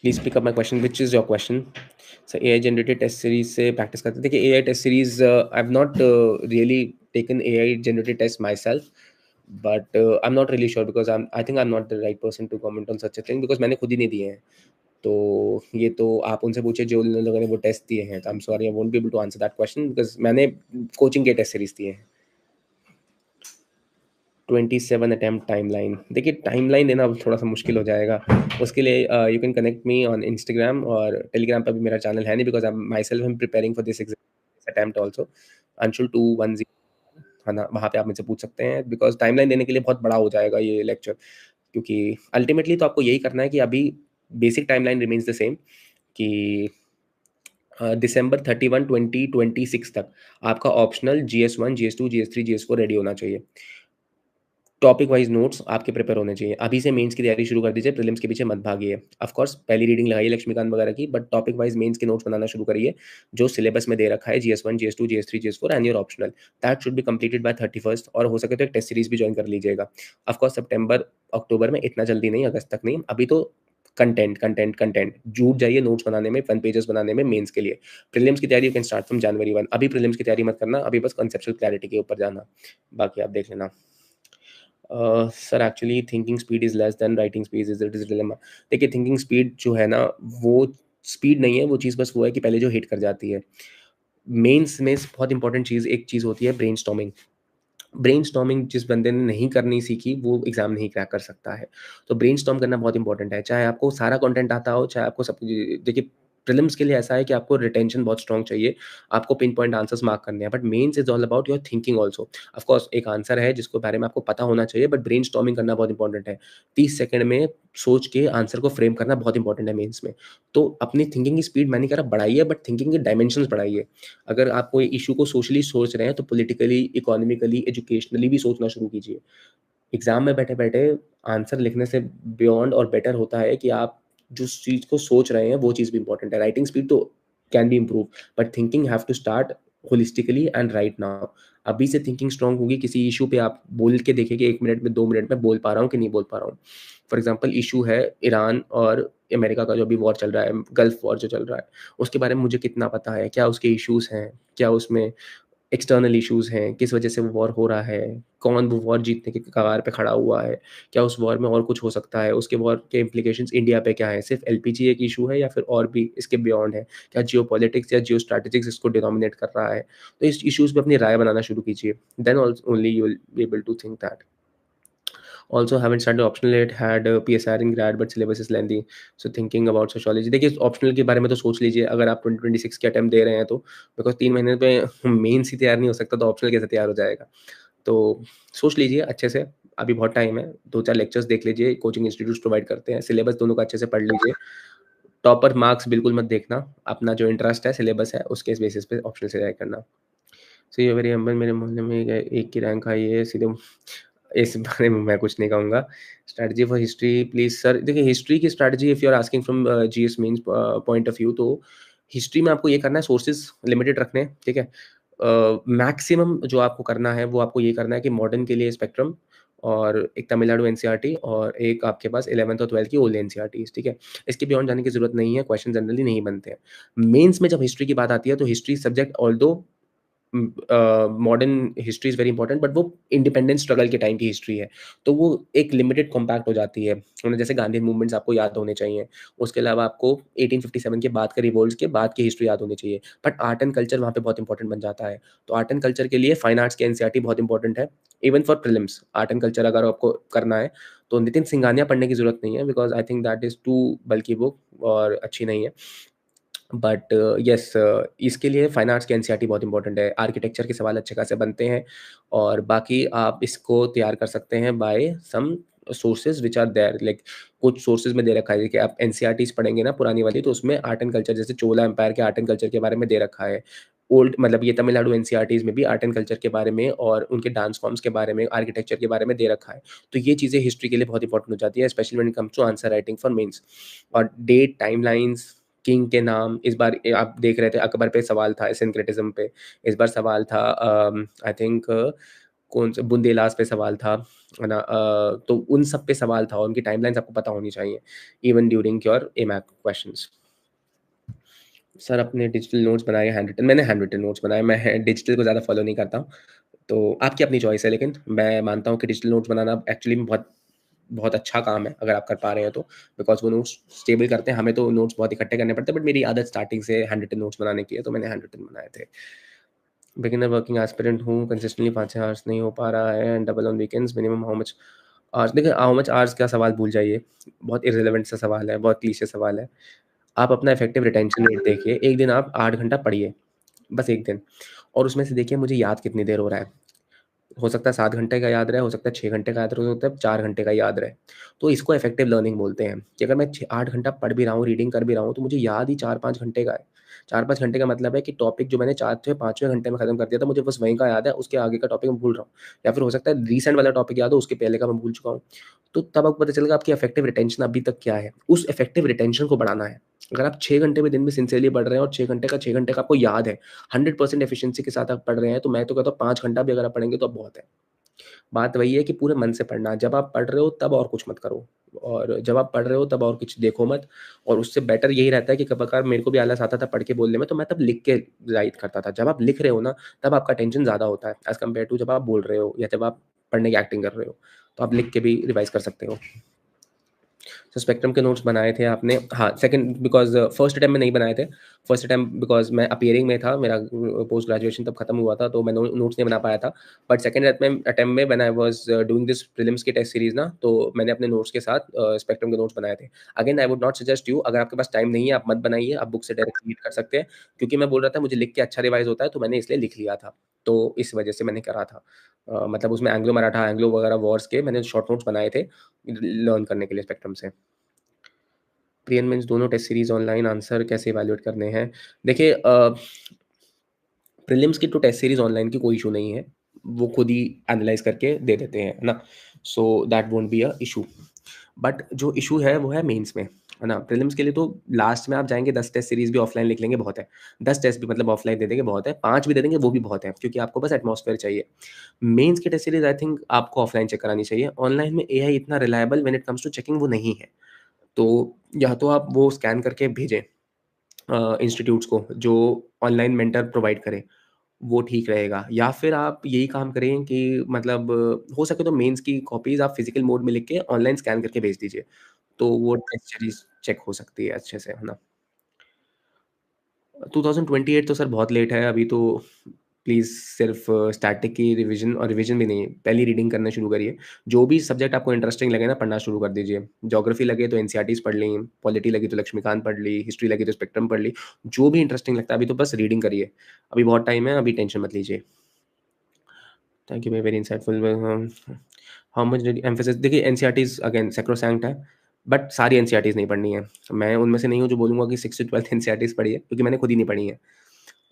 Please pick up my question, which is your question? Sir, AI generated test series से प्रैक्टिस करते हैं। देखिए, AI test series, I have not really taken AI generated test myself, but I am not really sure, because I am not the right person to comment on such a thing, because मैंने खुद ही नहीं दिए हैं। तो ये तो आप उनसे पूछिए जो लोगों ने वो टेस्ट दिए हैं। तो I am sorry, I won't be able to answer that question, because मैंने कोचिंग के टेस्ट सीरीज़ दिए हैं। 27 अटेम्प्ट टाइमलाइन। देखिए, टाइमलाइन देना अब थोड़ा-सा मुश्किल हो जाएगा। उसके लिए you can connect me on Instagram, और टेलीग्राम पे भी मेरा चैनल है नहीं, because I M myself am preparing for this attempt also. Anshul 210। है ना? वहाँ पे आप मुझसे पूछ सकते हैं बिकॉज़ टाइमलाइन देने के लिए बहुत बड़ा हो जाएगा ये लेक्चर, क्योंकि अल्टीमेटली तो आपको यही करना है कि अभी basic timeline remains the same कि दिसंबर 31, 2026 तक आपका ऑप्शनल जीएस-1, जीएस-2, जीएस-3, जीएस-4 रेडी होना चाहिए। टॉपिक वाइज़ नोट्स आपके प्रिपेयर होने चाहिए। अभी से मेंस की तैयारी शुरू कर दीजिए, प्रीलिम्स के पीछे मत भागिए। ऑफ कोर्स पहली रीडिंग लगाइए लक्ष्मीकांत वगैरह की, बट टॉपिक वाइज़ मेंस के नोट्स बनाना शुरू करिए, जो सिलेबस में दे रखा है जीएस-1, जीएस-2, जीएस-3, जीएस-4 and your optional. That should be completed by 31st और हो सके तो एक टेस्ट सीरीज़ भी जॉइन कर लीजिएगा। ऑफ कोर्स सितंबर, अक्टूबर में इतना जल्दी नहीं, अगस्त तक नहीं। अभी तो कंटेंट, कंटेंट, कंटेंट जुट जाइए नोट्स बनाने में, वन पेजेस बनाने में मेंस के लिए। प्रीलिम्स की तैयारी you can start from January 1। अभी प्रीलिम्स की तैयारी मत करना, अभी बस कांसेप्चुअल क्लैरिटी के ऊपर जाना। बाकी आप देख लेना। Sir actually thinking speed is less than writing speed is dilemma. देखिए थिंकिंग स्पीड जो है ना, वो स्पीड नहीं है, वो चीज़ बस वो है कि पहले जो हिट कर जाती है। मेंस में बहुत इंपॉर्टेंट चीज़ एक चीज़ होती है ब्रेनस्टॉर्मिंग। ब्रेनस्टॉर्मिंग जिस बंदे ने नहीं करनी सीखी, वो एग्ज़ाम नहीं क्रैक कर सकता है। तो ब्रेनस्टॉर्म करना बहुत इंपॉर्टेंट है, चाहे आपको सारा कंटेंट आता हो, चाहे आपको सब देखिए प्रीलिम्स के लिए ऐसा है कि आपको रिटेंशन बहुत स्ट्रॉन्ग चाहिए, आपको पिन पॉइंट आंसर्स मार्क करने हैं, but mains is all about your thinking also. Of course एक आंसर है जिसको बारे में आपको पता होना चाहिए, बट ब्रेनस्टॉर्मिंग करना बहुत इंपॉर्टेंट है। 30 सेकंड में सोच के आंसर को फ्रेम करना बहुत इंपॉर्टेंट है मेंस में। तो अपनी थिंकिंग की स्पीड मैं नहीं कह रहा बढ़ाइए, बट थिंकिंग के डायमेंशंस बढ़ाइए। अगर आप कोई इश्यू को सोशली सोच रहे हैं, तो पॉलिटिकली, इकोनॉमिकली, एजुकेशनली भी सोचना शुरू कीजिए। एग्ज़ाम में बैठे-बैठे आंसर लिखने से बियॉन्ड और बेटर होता है कि आप जिस चीज़ को सोच रहे हैं, वो चीज़ भी इम्पोर्टेंट है। राइटिंग स्पीड तो can be improve, but thinking have to start holistically and right now. अभी से थिंकिंग स्ट्रांग होगी, किसी इश्यू पे आप बोल के देखिए कि 1 मिनट में, 2 मिनट में बोल पा रहा हूँ कि नहीं बोल पा रहा हूँ। फॉर एग्ज़ाम्पल इश्यू है ईरान और अमेरिका का जो अभी वॉर चल रहा है, गल्फ वॉर जो चल रहा है, उसके बारे में मुझे कितना पता है? क्या उसके इश्यूज़ हैं? क्या उसमें एक्सटर्नल इश्यूज़ हैं, किस वजह से वो वॉर हो रहा है, कौन वो वॉर जीतने की कगार पे खड़ा हुआ है, क्या उस वॉर में और कुछ हो सकता है, उसके वॉर के इम्प्लीकेशंस इंडिया पे क्या हैं, सिर्फ़ एलपीजी एक इश्यू है या फिर और भी इसके बियॉन्ड है, क्या जियोपॉलिटिक्स या जियोस्ट्रैटेजिक्स इसको डोमिनेट कर रहा है। तो इस इश्यूज़ पे अपनी राय बनाना शुरू कीजिए, then only you will be able to think that. Also haven't started optional yet, had PSR in grad but syllabus is lengthy, so thinking about sociology। देखिए ऑप्शनल के बारे में तो सोच लीजिए अगर आप 2026 के अटेम्प्ट दे रहे हैं तो, बिकॉज़ 3 महीने में मेंस ही तैयार नहीं हो सकता तो ऑप्शनल कैसे तैयार हो जाएगा। तो सोच लीजिए अच्छे से, अभी बहुत टाइम है, 2-4 लेक्चर्स देख लीजिए, कोचिंग इंस्टीट्यूट्स प्रोवाइड करते हैं, सिलेबस दोनों का अच्छे से पढ़ लीजिए। टॉपर मार्क्स बिल्कुल मत देखना, अपना जो इंटरेस्ट है, सिलेबस है, उसके बेसिस पे ऑप्शनल से तैयारी करना। सो ये वेरी हम्बल, मेरे मोहल्ले में एक की रैंक आई है, सीधे इस बारे में मैं कुछ नहीं कहूँगा। Strategy for history please sir, देखिए हिस्ट्री की strategy if you are asking from GS mains point of view, तो हिस्ट्री में आपको ये करना है, सोर्सेज़ लिमिटेड रखने हैं, ठीक है? मैक्सिमम जो आपको करना है, वो आपको ये करना है कि मॉडर्न के लिए स्पेक्ट्रम और एक तमिलनाडु एनसीईआरटी और एक आपके पास 11th और 12th की ओल्ड एनसीईआरटीज़, ठीक है? इसके बियॉन्ड जाने की ज़रूरत नहीं है, क्वेश्चन जनरली नहीं बनते हैं। मेंस में जब हिस्ट्री की बात आती है, तो history subject although modern history is very important, but वो इंडिपेंडेंस स्ट्रगल के टाइम की हिस्ट्री है, तो वो एक लिमिटेड कॉम्पैक्ट हो जाती है। उन्हें जैसे गांधी मूवमेंट्स आपको याद होने चाहिए, उसके अलावा आपको 1857 के बाद के रिवोल्ट्स के बाद की हिस्ट्री याद होनी चाहिए, बट आर्ट एंड कल्चर वहाँ पे बहुत इंपॉर्टेंट बन जाता है। तो आर्ट एंड कल्चर के लिए फाइन आर्ट्स की एनसीईआरटी बहुत इंपॉर्टेंट है, even for prelims. Art and culture अगर आपको करना है, तो नितिन सिंघानिया पढ़ने की ज़रूरत नहीं है, because I think that is too bulky book और अच्छी नहीं है। बट येस, इसके लिए फाइन आर्ट्स की एनसीईआरटी बहुत इंपॉर्टेंट है। आर्किटेक्चर के सवाल अच्छे खासे बनते हैं और बाकी आप इसको तैयार कर सकते हैं by some sources which are there, like कुछ सोर्सेज़ में दे रखा है कि आप एनसीईआरटीज़ पढ़ेंगे ना पुरानी वाली, तो उसमें आर्ट एंड कल्चर, जैसे चोला एम्पायर के आर्ट एंड कल्चर के बारे में दे रखा है। ओल्ड मतलब ये तमिलनाडु एनसीईआरटीज़ में भी आर्ट एंड कल्चर के बारे में और उनके डांस फॉर्म्स के बारे में, आर्किटेक्चर के बारे में दे रखा है। तो ये चीज़ें हिस्ट्री के लिए बहुत इंपॉर्टेंट हो जाती है, specially when it comes to answer writing for mains. और डेट, टाइमलाइन्स, किंग के नाम, इस बार आप देख रहे थे अकबर पे सवाल था, सिंक्रेटिज़्म पे, इस बार सवाल था आई थिंक कौन सा बुंदेलास पे सवाल था, है ना? तो उन सब पे सवाल था और उनकी टाइमलाइन्स आपको पता होनी चाहिए, even during your mock questions. Sir अपने डिजिटल नोट्स बनाए हैंड रिटन, मैंने हैंड रिटन नोट्स बनाए, मैं डिजिटल को ज़्यादा फ़ॉलो नहीं करता हूँ। तो आपकी अपनी चॉइस है, लेकिन मैं मानता हूँ कि डिजिटल नोट्स बनाना एक्चुअली में बहुत बहुत अच्छा काम है, अगर आप कर पा रहे हैं तो। बिकॉज़ वो नोट्स स्टेबल करते हैं, हमें तो नोट्स बहुत इकट्ठे करने पड़ते हैं, बट मेरी आदत स्टार्टिंग से हैंड रिटन नोट्स बनाने की है, तो मैंने हैंड रिटन बनाए थे। बिगिनर वर्किंग एस्पिरेंट हूँ, कंसिस्टेंटली 5-6 आवर्स नहीं हो पा रहा है and double on weekends, minimum how much hours. देखिए हाउ मच आवर्स का सवाल भूल जाइए, बहुत इर्रेलेवेंट सा सवाल है, बहुत क्लीशे सवाल है। आप अपना इफेक्टिव रिटेंशन रेट देखिए, एक दिन आप 8 घंटा पढ़िए, बस 1 दिन, और उसमें से देखिए मुझे याद कितनी देर हो रहा है। हो सकता है 7 घंटे का याद रहे, हो सकता है 6 घंटे का याद रहे, हो सकता है 4 घंटे का याद रहे। तो इसको इफेक्टिव लर्निंग बोलते हैं कि अगर मैं 8 घंटा पढ़ भी रहा हूँ, रीडिंग कर भी रहा हूँ, तो मुझे याद ही 4-5 घंटे का है। 4-5 घंटे का मतलब है कि टॉपिक जो मैंने 4 से 5वें घंटे में खत्म कर दिया था, मुझे बस वहीं का याद है, उसके आगे का टॉपिक मैं भूल रहा हूँ। या फिर हो सकता है रीसेंट वाला टॉपिक याद हो, उसके पहले का मैं भूल चुका हूँ। तो तब आपको पता चलेगा आपकी इफेक्टिव रिटेंशन अभी तक क्या है। उस इफेक्टिव रिटेंशन को बढ़ाना है। अगर आप 6 घंटे भी दिन में सिंसियरली पढ़ रहे हैं और 6 घंटे का 6 घंटे का आपको याद है, 100% एफिशिएंसी के साथ आप पढ़ रहे हैं, तो मैं तो कहता हूँ 5 घंटा भी अगर आप पढ़ेंगे तो अब बहुत है। बात वही है कि पूरे मन से पढ़ना। जब आप पढ़ रहे हो तब और कुछ मत करो, और जब आप पढ़ रहे हो तब और कुछ देखो मत। और उससे बेटर यही रहता है कि कभी-कभार मेरे को भी आलस आता था पढ़ के बोलने में, तो मैं तब लिख के राइट करता था। जब आप लिख रहे हो ना, तब आपका टेंशन ज़्यादा होता है एज़ कम्पेयर टू जब आप बोल रहे हो या जब आप पढ़ने की एक्टिंग कर रहे हो। तो आप लिख के भी रिवाइज़ कर सकते हो। तो स्पेक्ट्रम के नोट्स बनाए थे आपने? हाँ, सेकंड बिकॉज़ फर्स्ट अटेम्प्ट में नहीं बनाए थे। फर्स्ट अटेम्प्ट बिकॉज़ मैं अपीयरिंग में था, मेरा पोस्ट ग्रेजुएशन तब खत्म हुआ था, तो मैं नोट्स नहीं बना पाया था। बट सेकंड अटेम्प्ट में when I was doing this prelims की टेस्ट सीरीज़ ना, तो मैंने अपने नोट्स के साथ स्पेक्ट्रम के नोट्स बनाए थे। Again I would not suggest you, अगर आपके पास टाइम नहीं है, आप मत बनाइए, आप बुक से डायरेक्ट रीड कर सकते हैं। क्योंकि मैं बोल रहा था मुझे लिख के अच्छा रिवाइज़ होता है, तो मैंने इसलिए लिख लिया था। तो इस वजह से मैंने करा था। मतलब उसमें एंग्लो मराठा, एंग्लो वगैरह वॉर्स के मैंने शॉर्ट नोट्स बनाए थे, लर्न करने के लिए स्पेक्ट्रम से। प्री एंड मेंस दोनों टेस्ट सीरीज़ ऑनलाइन आंसर कैसे इवैल्यूएट करने हैं? देखिए प्रीलिम्स की तो टेस्ट सीरीज़ ऑनलाइन की कोई इश्यू नहीं है। वो खुद ही एनालाइज़ करके दे देते हैं, है ना? So that won't be a issue. But जो इश्यू है वो है मेंस में, है ना? प्रीलिम्स के लिए तो लास्ट में आप जाएँगे 10 टेस्ट सीरीज़ भी ऑफलाइन लिख लेंगे बहुत है। 10 टेस्ट भी मतलब ऑफलाइन दे देंगे बहुत है, 5 भी दे देंगे वो भी बहुत है, क्योंकि आपको बस एटमॉस्फेयर चाहिए। मेंस की टेस्ट सीरीज़ आई थिंक आपको ऑफलाइन चेक करानी चाहिए। ऑनलाइन में एआई इतना reliable when it comes to checking वो नहीं है। तो या तो आप वो स्कैन करके भेजें इंस्टीट्यूट्स को जो ऑनलाइन मेंटर प्रोवाइड करे, वो ठीक रहेगा। या फिर आप यही काम करें कि मतलब हो सके तो मेंस की कॉपीज़ आप फिज़िकल मोड में लिख के ऑनलाइन स्कैन करके भेज दीजिए। तो वो टेस्ट सीरीज़ चेक हो सकती है अच्छे से, है ना? 2028 तो सर बहुत लेट है, अभी तो प्लीज़ सिर्फ़ स्टैटिक की रिवीज़न, और रिवीज़न भी नहीं, पहली रीडिंग करना शुरू करिए। जो भी सब्जेक्ट आपको इंटरेस्टिंग लगे ना, पढ़ना शुरू कर दीजिए। ज्योग्राफ़ी लगे तो एनसीईआरटीज़ पढ़ ली, पॉलिटी लगी तो लक्ष्मीकांत पढ़ ली, हिस्ट्री लगी तो स्पेक्ट्रम पढ़ ली। जो भी इंटरेस्टिंग लगता है अभी तो बस रीडिंग करिए। अभी बहुत टाइम है, अभी टेंशन मत लीजिए। Thank you, very insightful. How much did emphasis, देखिए एनसीईआरटीज़ अगेन सैक्रोसैंक्ट है, बट सारी एनसीईआरटीज़ नहीं पढ़नी है। मैं उनमें से नहीं हूँ जो बोलूँगा कि 6 से 12th एनसीईआरटीज़ पढ़िए, क्योंकि मैंने खुद ही नहीं पढ़ी है।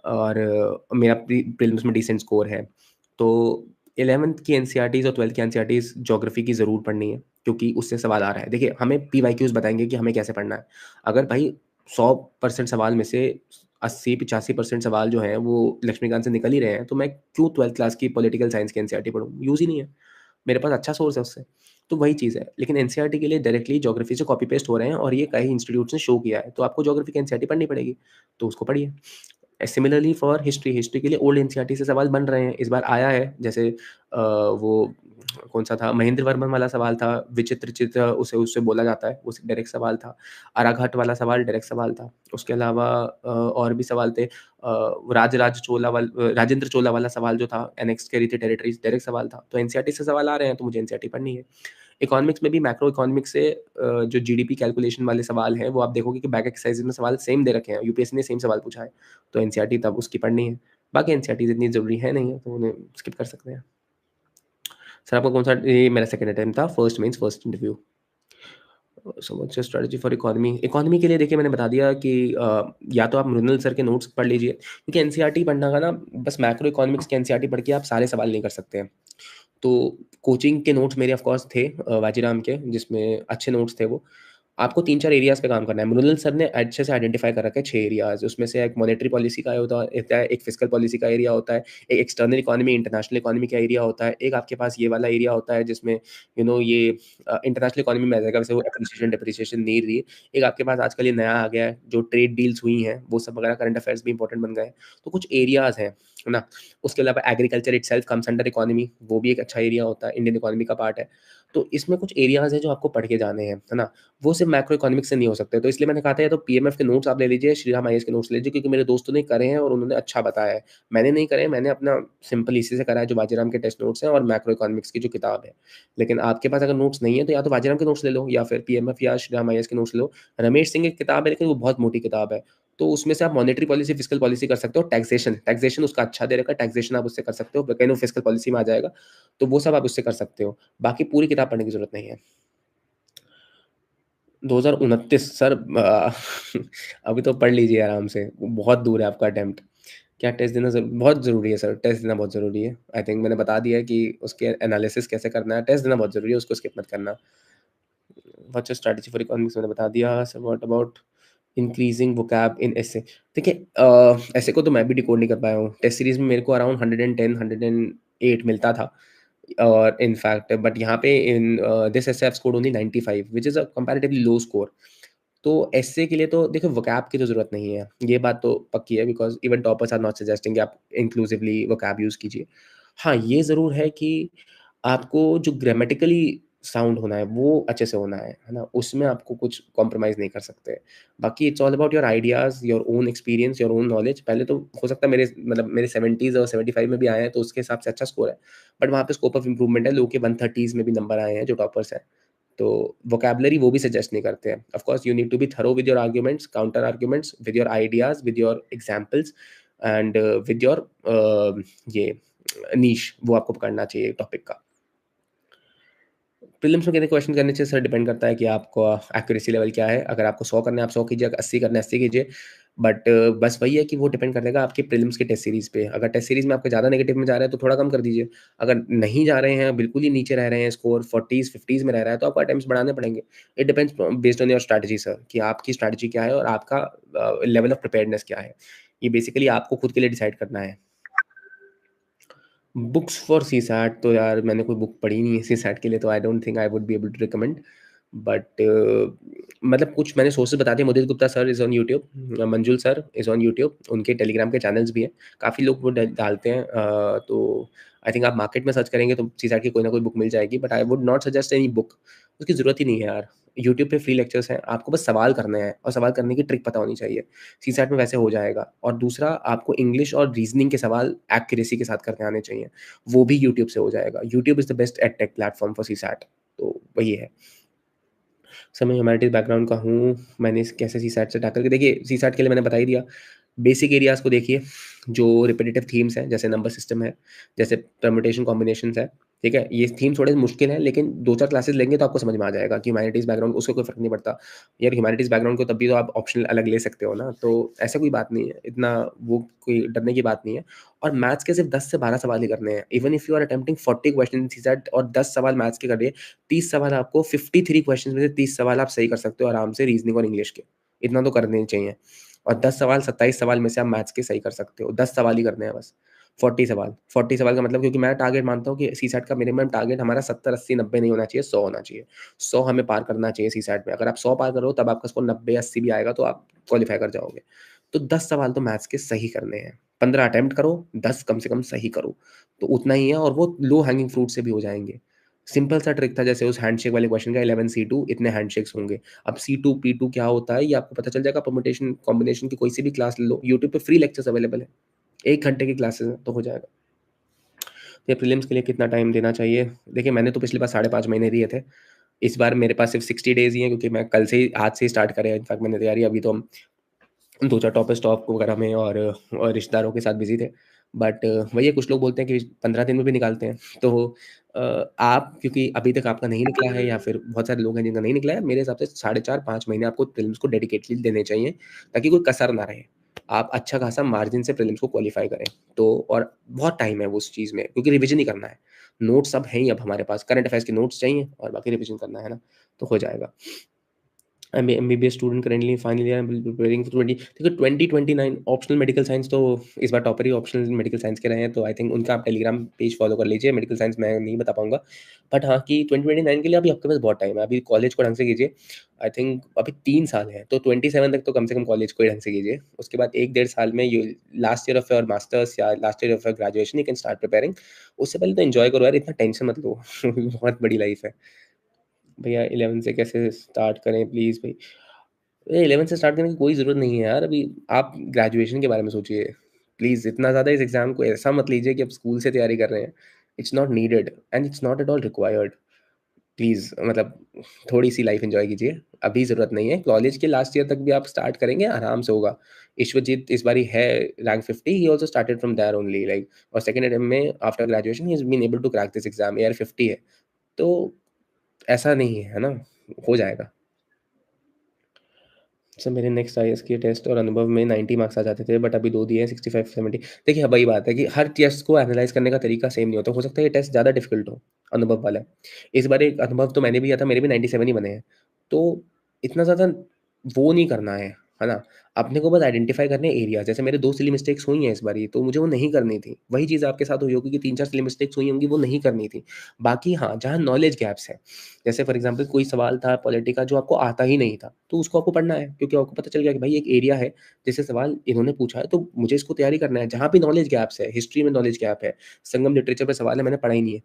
और मेरा प्रीलिम्स में डिसेंट स्कोर है। तो 11th की एनसीईआरटीज़ और 12th की एनसीईआरटीज़ ज्योग्राफी की ज़रूर पढ़नी है, क्योंकि उससे सवाल आ रहा है। देखिए, हमें पीवाईक्यूज़ बताएँगे कि हमें कैसे पढ़ना है। अगर भाई 100% सवाल में से 80-85% सवाल जो हैं वो लक्ष्मीकांत से निकल ही रहे हैं, तो मैं क्यों 12th क्लास की पॉलिटिकल साइंस की एनसीईआरटी पढूँ? यूज़ ही नहीं है। मेरे पास अच्छा सोर्स है उससे। तो वही चीज़ है। लेकिन एनसीईआरटी के लिए डायरेक्टली ज्योग्राफी से कॉपी पेस्ट हो रहे हैं, और ये कई इंस्टीट्यूट्स ने शो किया है। तो आपको ज्योग्राफी की एनसीईआरटी पढ़नी पड़ेगी, तो उसको पढ़िए। सिमिलरली फॉर हिस्ट्री, हिस्ट्री के लिए ओल्ड एनसीईआरटी से सवाल बन रहे हैं। इस बार आया है, जैसे वो कौन-सा था, महेंद्र वर्मन वाला सवाल था, विचित्र चित्र उसे उससे बोला जाता है, वो डायरेक्ट सवाल था। आराघाट वाला सवाल डायरेक्ट सवाल था। उसके अलावा और भी सवाल थे। राजेंद्र चोला वाला सवाल जो था, एनेक्स्ड करी थी टेरिटरीज़, डायरेक्ट सवाल था। तो एनसीईआरटी से सवाल आ रहे हैं, तो मुझे एनसीईआरटी पढ़नी है। इकोनॉमिक्स में भी मैक्रो इकोनॉमिक्स से जो जीडीपी कैलकुलेशन वाले सवाल हैं, वो आप देखोगे कि बैक एक्सरसाइज़ में सवाल सेम दे रखे हैं। यूपीएससी ने सेम सवाल पूछा है, तो एनसीईआरटी तब उसकी पढ़नी है। बाकी एनसीईआरटीज़ इतनी ज़रूरी है नहीं है, तो उन्हें स्किप कर सकते हैं। सर आपका कौन-सा, ये मेरा सेकंड अटेम्प्ट था, first mains first interview. So what's your strategy for economy? Economy के लिए देखिए मैंने बता दिया कि या तो आप मृणाल सर के नोट्स पढ़ लीजिए, क्योंकि एनसीईआरटी पढ़ना का ना, बस मैक्रो इकोनॉमिक्स की एनसीईआरटी पढ़ के आप सारे सवाल नहीं कर सकते हैं। तो कोचिंग के नोट्स मेरे ऑफ कोर्स थे वाजीराम के, जिसमें अच्छे नोट्स थे वो। आपको 3-4 एरियाज़ पे काम करना है। मृणाल सर ने अच्छे से आइडेंटिफ़ाई कर रखा है 6 एरियाज़। उसमें से एक मॉनेटरी पॉलिसी का होता है, एक फिस्कल पॉलिसी का एरिया होता है, एक एक्सटर्नल इकोनॉमी, इंटरनेशनल इकोनॉमी का एरिया होता है, एक आपके पास ये वाला एरिया होता है जिसमें ये इंटरनेशनल इकोनॉमी में आ जाएगा, वैसे वो एप्रिसिएशन, डेप्रिसिएशन नहीं रही है। एक आपके पास आजकल ये नया आ गया है, जो ट्रेड डील्स हुई हैं, वो सब वगैरह करंट अफेयर्स भी इंपॉर्टेंट बन गए हैं। तो कुछ एरियाज़ हैं, है ना? उसके अलावा agriculture itself comes under economy, वो भी एक अच्छा एरिया होता है, इंडियन इकोनॉमी का पार्ट है। तो इसमें कुछ एरियाज़ हैं जो आपको पढ़ के जाने हैं, है ना? वो सिर्फ़ मैक्रो इकोनॉमिक्स से नहीं हो सकते। तो इसलिए मैंने कहा था या तो पीएमएफ के नोट्स आप ले लीजिए, श्रीराम आईएएस के नोट्स ले लीजिए, क्योंकि मेरे दोस्तों ने करे हैं और उन्होंने अच्छा बताया है। मैंने नहीं करे हैं, मैंने अपना सिंपल इसी से करा है, जो बाजीराम के टेस्ट नोट्स हैं और मैक्रो इकोनॉमिक्स की जो किताब है। लेकिन आपके पास अगर नोट्स नहीं है, तो या तो बाजीराम के नोट्स ले लो, या फिर पीएमएफ या श्रीराम आईएएस के नोट्स ले लो। रमेश सिंह की किताब है, लेकिन वो बहुत मोटी किताब है। तो उसमें से आप मॉनेटरी पॉलिसी, फिस्कल पॉलिसी कर सकते हो, टैक्सेशन टैक्सेशन उसका अच्छा दे रखा है, टैक्सेशन आप उससे कर सकते हो, कहीं फिस्कल पॉलिसी में आ जाएगा, तो वो सब आप उससे कर सकते हो। बाकी पूरी किताब पढ़ने की ज़रूरत नहीं है। 2029 सर अभी तो पढ़ लीजिए आराम से, बहुत दूर है आपका अटेम्प्ट। क्या टेस्ट देना बहुत ज़रूरी है सर, टेस्ट देना बहुत ज़रूरी है। आई थिंक मैंने बता दिया है कि उसके एनालिसिस कैसे करना है, टेस्ट देना बहुत ज़रूरी है, उसको स्किप मत करना। What's your strategy for economics मैंने बता दिया। Sir what about increasing vocab in essay? देखिए ऐसे को तो मैं भी डिकोड नहीं कर पाया हूँ। टेस्ट सीरीज में मेरे को अराउंड 110 108 मिलता था, और इनफैक्ट बट यहाँ पे in this essay I scored only 95 which is a comparatively low score. तो एसए के लिए तो देखो वोकैब की तो ज़रूरत नहीं है, ये बात तो पक्की है, because even toppers are not suggesting कि आप इंक्लूसिवली वोकैब यूज़ कीजिए। हाँ, ये ज़रूर है कि आपको जो ग्रामेटिकली साउंड होना है, वो अच्छे से होना है ना? उसमें आपको कुछ कॉम्प्रोमाइज़ नहीं कर सकते। बाकी it's all about your ideas, your own experience, your own knowledge. पहले तो हो सकता है मेरे 70s और 75 में भी आए हैं, तो उसके हिसाब से अच्छा स्कोर है। बट वहाँ पे स्कोप ऑफ इम्प्रूवमेंट है, लोगों के 130s में भी नंबर आए हैं जो टॉपर्स हैं। तो वोकैब्युलरी वो भी सजेस्ट नहीं करते हैं। Of course you need to be thorough with your arguments, counter arguments, with your ideas, with your examples and with your ये नीश, वो आपको पकड़ना चाहिए टॉपिक का। प्रीलिम्स में कितने क्वेश्चन करने चाहिए? सर डिपेंड करता है कि आपका एक्यूरेसी लेवल क्या है। अगर आपको 100 करने हैं, आप 100 कीजिए, अगर 80 करने हैं, 80 कीजिए। बट बस वही है कि वो डिपेंड करेगा आपके प्रीलिम्स के टेस्ट सीरीज़ पे। अगर टेस्ट सीरीज़ में आपके ज़्यादा नेगेटिव में जा रहा है, तो थोड़ा कम कर दीजिए। अगर नहीं जा रहे हैं, बिल्कुल ही नीचे रह रहे हैं, स्कोर 40s 50s में रह रहा है, तो आपको अटेम्प्ट्स बढ़ाने पड़ेंगे। It depends based on your strategy sir, कि आपकी स्ट्रैटेजी क्या है और आपका लेवल ऑफ प्रिपेयर्डनेस क्या है। ये बेसिकली आपको खुद के लिए डिसाइड करना है। बुक्स फॉर सीसैट तो यार मैंने कोई बुक पढ़ी नहीं है सीसैट के लिए, तो I don't think I would be able to recommend. But मतलब कुछ मैंने सोर्सेज बता दिए। Mudit Gupta sir is on YouTube, Manjul sir is on YouTube, उनके टेलीग्राम के चैनल्स भी हैं, काफ़ी लोग वो डालते हैं। तो आई थिंक आप मार्केट में सर्च करेंगे तो सीसैट की कोई ना कोई बुक मिल जाएगी, but I would not suggest any book. उसकी ज़रूरत ही नहीं है यार। यूट्यूब पे फ्री लेक्चर्स हैं, आपको बस सवाल करने हैं और सवाल करने की ट्रिक पता होनी चाहिए। सीसैट में वैसे हो जाएगा। और दूसरा, आपको इंग्लिश और रीजनिंग के सवाल एक्यूरेसी के साथ करने आने चाहिए, वो भी यूट्यूब से हो जाएगा। YouTube is the best ed tech platform for CSAT, तो वही है। सर मैं ह्यूमैनिटीज़ बैकग्राउंड का हूँ, मैंने इस कैसे सीसैट से टैकल किया? देखिए सीसैट के लिए मैंने बता ही दिया। बेसिक एरियाज़ को देखिए, जो रिपिटेटिव थीम्स हैं, जैसे नंबर सिस्टम है, जैसे परम्यूटेशन कॉम्बिनेशंस है, ठीक है? ये थीम थोड़े मुश्किल हैं, लेकिन 2-4 क्लासेस लेंगे तो आपको समझ में आ जाएगा कि ह्यूमैनिटीज़ बैकग्राउंड, उससे कोई फ़र्क नहीं पड़ता। यार ह्यूमैनिटीज़ बैकग्राउंड को तब भी तो आप ऑप्शनल अलग ले सकते हो ना, तो ऐसा कोई बात नहीं है, इतना वो कोई डरने की बात नहीं है। और मैथ्स के सिर्फ़ 10 से 12 सवाल ही करने हैं। Even if you are attempting 40 question in CSAT और 10 सवाल मैथ्स के करिए, 30 सवाल आपको 53 क्वेश्चंस में से 30 सवाल आप सही कर सकते हो आराम से, रीज़निंग और इंग्लिश के। इतना तो करने ही चाहिए। और 10 सवाल 27 सवाल में से आप मैथ्स के सही कर सकते हो। 10 सवाल ही करने हैं बस। 40 सवाल का मतलब, क्योंकि मैं टारगेट मानता हूँ कि सीसैट का मिनिमम टारगेट हमारा 70, 80, 90 नहीं होना चाहिए, 100 होना चाहिए। 100 हमें पार करना चाहिए सीसैट में। अगर आप 100 पार करो तब आपका स्कोर 90, 80 भी आएगा तो आप क्वालीफाई कर जाओगे। तो 10 सवाल तो मैथ्स के सही करने हैं। 15 अटेम्प्ट करो, 10 कम से कम सही करो। तो उतना ही है, और वो लो हैंगिंग फ्रूट से भी हो जाएँगे। सिंपल सा ट्रिक था, जैसे उस हैंडशेक वाले क्वेश्चन का 11 C2 इतने हैंडशेक्स होंगे। अब C2 P2 क्या होता है ये आपको पता चल जाएगा। परम्यूटेशन कॉम्बिनेशन की कोई सी भी क्लास ले लो, यूट्यूब पे फ्री लेक्चर्स अवेलेबल है। 1 घंटे की क्लासेस हैं तो हो जाएगा। तो ये प्रीलिम्स के लिए कितना टाइम देना चाहिए? देखिए मैंने तो पिछली बार 5.5 महीने दिए थे। इस बार मेरे पास सिर्फ 60 डेज़ ही हैं, क्योंकि मैं कल से ही, आज से ही स्टार्ट करें इनफैक्ट मैंने तैयारी। अभी तो हम 2-4 टॉपर स्टॉप वगैरह में और रिश्तेदारों के साथ बिज़ी थे। बट वही है, कुछ लोग बोलते हैं कि 15 दिन में भी निकालते हैं। तो आप, क्योंकि अभी तक आपका नहीं निकला है या फिर बहुत सारे लोग हैं जिनका नहीं निकला है, मेरे हिसाब से 4.5 महीने आपको प्रीलिम्स को डेडिकेटली देने चाहिए, ताकि कोई कसर ना रहे। आप अच्छा खासा मार्जिन से प्रीलिम्स को क्वालीफाई करें। तो और बहुत टाइम है वो उस चीज़ में, क्योंकि रिविज़न ही करना है। नोट्स अब हैं ही, अब हमारे पास करंट अफेयर्स के नोट्स चाहिए और बाकी रिविज़न करना है ना, तो हो जाएगा। I'm a MBBS student currently final year, I am preparing for 20। देखो 2029 ऑप्शनल मेडिकल साइंस तो इस बार टॉपर ही ऑप्शनल मेडिकल साइंस के रहे हैं, तो आई थिंक उनका आप टेलीग्राम पेज फॉलो कर लीजिए। मेडिकल साइंस मैं नहीं बता पाऊंगा, बट हाँ कि 2029 के लिए अभी आपके पास बहुत टाइम है। अभी कॉलेज को ढंग से कीजिए। आई थिंक अभी 3 साल है, तो 27 तक तो कम से कम कॉलेज को ही ढंग से कीजिए। उसके बाद 1-1.5 साल में you last year of your masters या last year of your graduation you can start preparing. उससे पहले तो एंजॉय करो यार, इतना टेंशन मत लो बहुत बड़ी लाइफ है। भैया 11 से कैसे स्टार्ट करें प्लीज़ भाई? 11 से स्टार्ट करने की कोई ज़रूरत नहीं है यार। अभी आप ग्रेजुएशन के बारे में सोचिए। प्लीज़ इतना ज़्यादा इस एग्ज़ाम को ऐसा मत लीजिए कि आप स्कूल से तैयारी कर रहे हैं। It's not needed and it's not at all required. Please मतलब थोड़ी-सी लाइफ़ एन्जॉय कीजिए, अभी ज़रूरत नहीं है। कॉलेज के लास्ट ईयर तक भी आप स्टार्ट करेंगे, आराम से होगा। ईश्वरजीत इस बारी है rank 50, he also started from there only like, और सेकंड अटेम्प्ट में after graduation he has been able to crack this exam, AR 50 है। तो ऐसा नहीं है, है ना? हो जाएगा। सर मेरे नेक्स्ट आईएएस के टेस्ट और अनुभव में 90 मार्क्स आ जाते थे, बट अभी 2 दिए हैं 65-70। देखिए, वही बात है कि हर टेस्ट को एनालाइज़ करने का तरीका सेम नहीं होता। हो सकता है ये टेस्ट ज़्यादा डिफ़िकल्ट हो, अनुभव वाला। इस बार एक अनुभव तो मैंने भी दिया था, मेरे भी 97 ही बने हैं। तो इतना ज़्यादा वो नहीं करना है ना? अपने को बस आइडेंटिफ़ाई करने हैं एरिया। जैसे मेरे 2 सिली मिस्टेक्स हुई हैं इस बारी, तो मुझे वो नहीं करनी थी। वही चीज़ आपके साथ हुई होगी कि 3-4 सिली मिस्टेक्स हुई होंगी, वो नहीं करनी थी। बाकी हाँ, जहाँ नॉलेज गैप्स हैं, जैसे फॉर एग्ज़ाम्पल कोई सवाल था पॉलिटी का जो आपको आता ही नहीं था, तो उसको आपको पढ़ना है, क्योंकि आपको पता चल गया कि भाई एक एरिया है, जिससे सवाल इन्होंने पूछा है, तो मुझे इसको तैयारी करना है। जहाँ भी नॉलेज गैप्स है, हिस्ट्री में नॉलेज गैप है, संगम लिटरेचर पे सवाल है, मैंने पढ़ा ही नहीं है,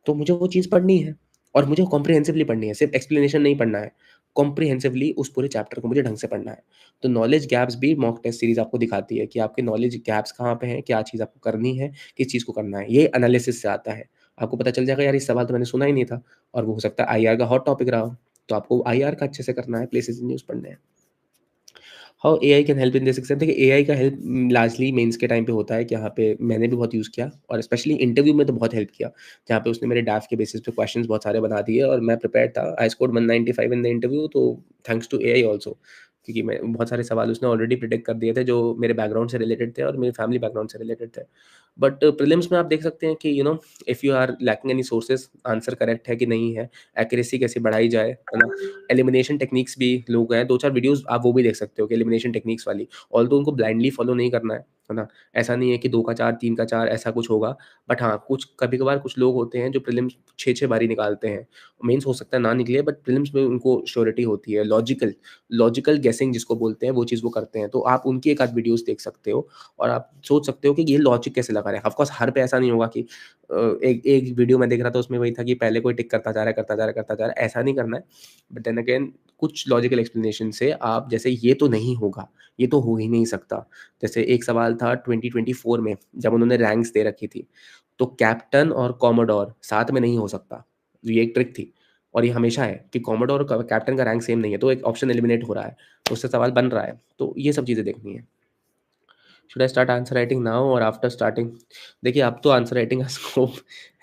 तो मुझे वो चीज़ पढ़नी है और मुझे कॉम्प्रिहेंसिवली पढ़नी है, सिर्फ़ एक्सप्लेनेशन नहीं पढ़ना है। कॉम्प्रिहेंसिवली उस पूरे चैप्टर को मुझे ढंग से पढ़ना है। तो नॉलेज गैप्स भी मॉक टेस्ट सीरीज़ आपको दिखाती है कि आपके नॉलेज गैप्स कहाँ पे हैं, क्या चीज़ आपको करनी है, किस चीज़ को करना है। ये एनालिसिस से आता है। आपको पता चल जाएगा यार, ये सवाल तो मैंने सुना ही नहीं था, और वो हो सकता है आईआर का हॉट टॉपिक रहा हो, तो आपको आईआर का अच्छे से करना है, प्लेसेस इन न्यूज़ पढ़ने हैं। How AI can help in this exam, देखिए एआई का हेल्प लार्जली मेंस के टाइम पे होता है कि यहाँ पे मैंने भी बहुत यूज़ किया, और स्पेशली इंटरव्यू में तो बहुत हेल्प किया, जहाँ पे उसने मेरे डैफ के बेसिस पे क्वेश्चंस बहुत सारे बना दिए और मैं प्रिपेयर्ड था। I scored 195 in the interview, तो थैंक्स टू एआई आल्सो, क्योंकि मैं बहुत सारे सवाल उसने ऑलरेडी प्रिडिक्ट कर दिए थे जो मेरे बैकग्राउंड से रिलेटेड थे और मेरी फैमिली बैकग्राउंड से रिलेटेड थे। बट प्रीलिम्स में आप देख सकते हैं कि if you are lacking any sources, answer correct है कि नहीं है, एक्यूरेसी कैसे बढ़ाई जाए, है ना? एलिमिनेशन टेक्निक्स भी लोग हैं, 2-4 वीडियोज़ आप वो भी देख सकते हो कि एलिमिनेशन टेक्निक्स वाली। ऑल्दो उनको ब्लाइंडली फॉलो नहीं करना है ना? ऐसा नहीं है कि 2 का 4, 3 का 4 ऐसा कुछ होगा। बट हाँ, कुछ कभी-कभार कुछ लोग होते हैं जो प्रीलिम्स 6-6 बारी निकालते हैं। मेंस हो सकता है ना निकले, बट प्रीलिम्स में उनको श्योरिटी होती है। लॉजिकल लॉजिकल गेसिंग जिसको बोलते हैं, वो चीज़ वो करते हैं। तो आप उनकी एक आध वीडियोज़ देख सकते हो और आप सोच सकते हो कि ये लॉजिक कैसे लगा रहे हैं। ऑफ कोर्स हर पे ऐसा नहीं होगा कि एक एक वीडियो मैं देख रहा था, उसमें वही था कि पहले कोई टिक करता जा रहा है, करता जा रहा है, करता जा रहा है, ऐसा नहीं करना है। बट देन अगेन कुछ लॉजिकल एक्सप्लेनेशन से आप, जैसे ये तो नहीं होगा, ये तो हो ही नहीं सकता। जैसे एक सवाल था 2024 में, जब उन्होंने रैंक्स दे रखी थी, तो कैप्टन और कॉमोडोर साथ में नहीं हो सकता। ये एक ट्रिक थी, और ये हमेशा है कि कॉमोडोर और कैप्टन का रैंक सेम नहीं है, तो एक ऑप्शन एलिमिनेट हो रहा है, तो उससे सवाल बन रहा है। तो ये सब चीज़ें देखनी है। Should I start answer writing now और आफ्टर स्टार्टिंग? देखिए, अब तो आंसर राइटिंग का स्कोप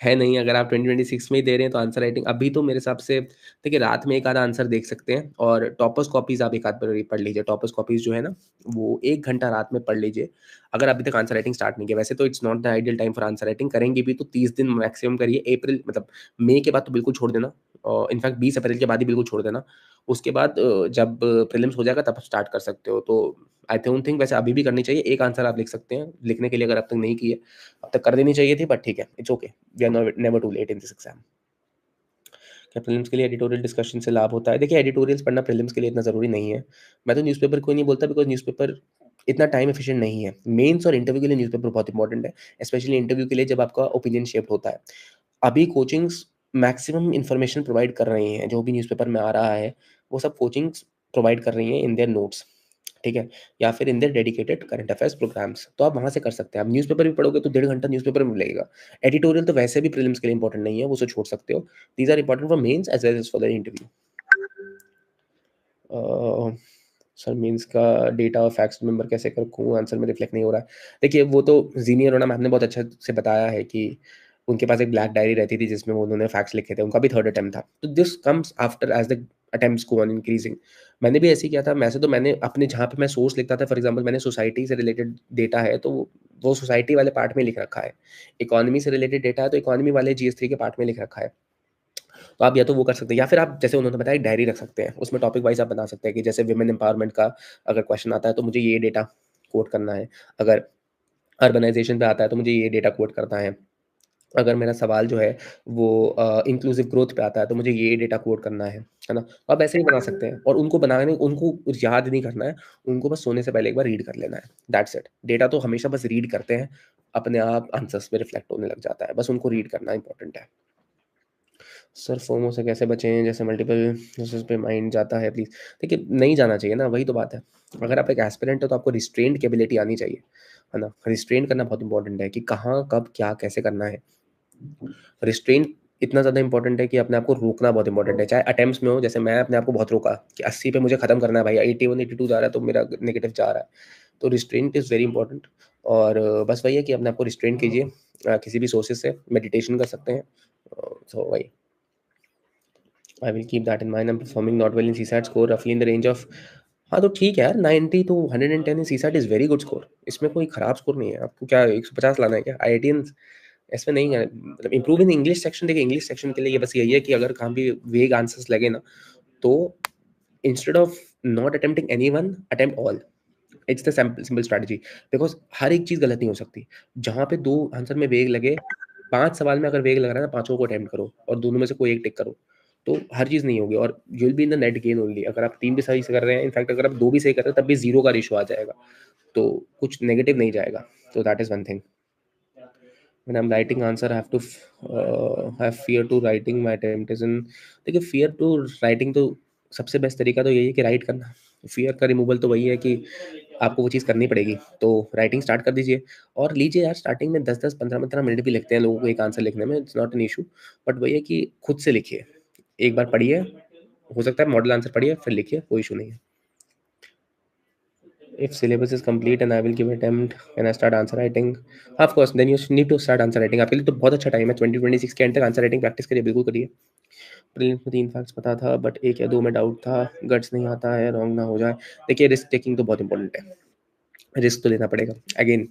है नहीं। अगर आप 2026 में ही दे रहे हैं तो आंसर राइटिंग अभी तो मेरे हिसाब से, देखिए रात में एक आधा आंसर देख सकते हैं, और टॉपर्स कॉपीज़ आप एक आध बार पढ़ लीजिए। टॉपर्स कॉपीज़ जो है ना, वो 1 घंटा रात में पढ़ लीजिए। अगर अभी तक आंसर राइटिंग स्टार्ट नहीं किया, वैसे तो it's not the ideal time for answer writing, करेंगे भी तो 30 दिन मैक्सिमम करिए। अप्रैल मतलब मई के बाद तो बिल्कुल छोड़ देना, और इनफैक्ट 20 अप्रैल के बाद ही बिल्कुल छोड़ देना। उसके बाद जब प्रीलिम्स हो जाएगा तब स्टार्ट कर सकते हो। तो आई डोंट थिंक वैसे अभी भी करनी चाहिए। एक आंसर आप लिख सकते हैं, लिखने के लिए अगर अब तक नहीं की है, अब तक कर देनी चाहिए थी, बट ठीक है, it's okay, we are never too late in this exam. क्या प्रीलिम्स के लिए एडिटोरियल डिस्कशन से लाभ होता है? देखिए, एडिटोरियल्स पढ़ना प्रीलिम्स के लिए इतना ज़रूरी नहीं है। मैं तो न्यूज़पेपर को नहीं बोलता, बिकॉज़ न्यूज़पेपर इतना टाइम एफिशिएंट नहीं है। मेंस और इंटरव्यू के लिए न्यूज़पेपर बहुत इंपॉर्टेंट है, स्पेशली इंटरव्यू के लिए जब आपका ओपिनियन शेप्ड होता है। अभी कोचिंग्स मैक्सिमम इन्फॉर्मेशन प्रोवाइड कर रही हैं, जो भी न्यूज़पेपर में आ रहा है, वो सब कोचिंग्स प्रोवाइड कर रही हैं इन देयर नोट्स, ठीक है? या फिर in their dedicated current affairs programs, तो आप वहाँ से कर सकते हैं। आप न्यूज़पेपर भी पढ़ोगे तो 1.5 घंटा न्यूज़पेपर में लगेगा। एडिटोरियल तो वैसे भी प्रीलिम्स के लिए इंपॉर्टेंट नहीं है, वो उसे छोड़ सकते हो। These are important for mains as well as for the interview. Uh, sir mains का डेटा और फैक्ट्स रिमेंबर कैसे रखूँ? आंसर में रिफ्लेक्ट नहीं हो रहा है। देखिए, वो तो ज़ीनियर रोना मैम ने बहुत अच्छे से बताया है कि उनके पास एक ब्लैक डायरी रहती थी जिसमें वो उन्होंने फैक्ट्स लिखे थे। उनका भी 3rd अटेम्प्ट था। तो this comes after as the attempts go on increasing. मैंने भी ऐसे ही किया था। वैसे तो मैंने अपने जहाँ पे मैं सोर्स लिखता था, फॉर एग्ज़ाम्पल मैंने सोसाइटी से रिलेटेड डेटा है तो वो सोसाइटी वाले पार्ट में लिख रखा है। इकोनॉमी से रिलेटेड डेटा है तो इकोनॉमी वाले जीएस3 के पार्ट में लिख रखा है। तो आप या तो वो कर सकते हैं, या फिर आप जैसे उन्होंने बताया एक डायरी रख सकते हैं। उसमें टॉपिक वाइज़ आप बना सकते हैं कि जैसे वुमेन एम्पावरमेंट का अगर क्वेश्चन आता है तो मुझे ये डेटा कोट करना है। अगर अर्बनाइज़ेशन पे आता है तो मुझे ये डेटा कोट करना है। अगर मेरा सवाल जो है वो इंक्लूसिव ग्रोथ पे आता है तो मुझे ये डेटा कोट करना है ना? तो आप ऐसे ही बना सकते हैं, और उनको याद नहीं करना है, उनको बस सोने से पहले एक बार रीड कर लेना है, दैट्स इट। डेटा तो हमेशा बस रीड करते हैं, अपने आप आंसर्स में रिफ्लेक्ट होने लग जाता है, बस उनको रीड करना इम्पोर्टेंट है। सर फोमो से कैसे बचें? जैसे मल्टीपल चॉइसेस पे माइंड जाता है प्लीज़। देखिए, नहीं जाना चाहिए ना, वही तो बात है। अगर आप एक एस्पिरेंट हो तो आपको रिस्ट्रेंट की एबिलिटी आनी चाहिए, है ना? रिस्ट्रेन करना बहुत इंपॉर्टेंट है कि कहाँ, कब, क्या, कैसे करना है। रिस्ट्रेंट इतना ज़्यादा इंपॉर्टेंट है कि अपने आप को रोकना बहुत इंपॉर्टेंट है। चाहे अटेम्प्ट्स में हो, जैसे मैं अपने आप को बहुत रोका कि 80 पे मुझे खत्म करना है भाई, 81, 82 जा रहा है तो मेरा नेगेटिव जा रहा है। तो रिस्ट्रेंट इज़ वेरी इंपॉर्टेंट। और बस वही है कि अपने आप को रिस्ट्रेन कीजिए किसी भी सोर्सेज़ से, मेडिटेशन कर सकते हैं। सो वही, I will keep that in mind. I am performing not well in CSAT, score रफली इन द रेंज ऑफ। हाँ, तो ठीक है यार, 90 to 110 in CSAT is very good score. इसमें कोई खराब स्कोर नहीं है। आपको क्या 150 लाना है क्या? आईआईटियंस इसमें नहीं है। मतलब इम्प्रूव इन इंग्लिश सेक्शन, देखिए इंग्लिश सेक्शन के लिए ये बस यही है कि अगर कहाँ भी वेग आंसर्स लगे ना, तो instead of not attempting anyone, attempt all. It's the simple simple strategy. Because हर एक चीज़ गलत नहीं हो सकती। जहाँ पे 2 आंसर में वेग लगे, 5 सवाल में अगर वेग लग रहा है ना, पाँचों को अटेम्प्ट करो और दोनों में से कोई एक टिक करो। तो हर चीज़ नहीं होगी और you will be in the net gain only. अगर आप 3 भी सही से कर रहे हैं, इनफैक्ट अगर आप 2 भी सही कर रहे हैं, तब भी 0 का रेशियो आ जाएगा। तो कुछ नेगेटिव नहीं जाएगा। तो that is one thing. When I'm writing answer, I have to have fear to writing my attempt is in। देखिए fear to writing तो सबसे बेस्ट तरीका तो यही है कि राइट करना। fear का रिमूवल तो वही है कि आपको वो चीज़ करनी पड़ेगी। तो राइटिंग स्टार्ट कर दीजिए और लीजिए यार, स्टार्टिंग में 10-10, 15-15 मिनट भी लगते हैं लोगों को एक आंसर लिखने में, it's not an issue. But वही है कि खुद से लिखिए। एक बार पढ़िए, हो सकता है मॉडल आंसर पढ़िए, फिर लिखिए, कोई इशू नहीं है। If syllabus is complete and I will give attempt when I start answer writing, of course then you need to start answer writing। आपके लिए तो बहुत अच्छा टाइम है, 2026 के एंड तक आंसर राइटिंग प्रैक्टिस करिए, बिल्कुल करिए। प्रीलिम्स में 3 फैक्ट्स पता था बट 1 या 2 में डाउट था, गट्स नहीं आता है, रॉन्ग ना हो जाए। देखिए रिस्क टेकिंग तो बहुत इंपॉर्टेंट है, रिस्क तो लेना पड़ेगा। अगेन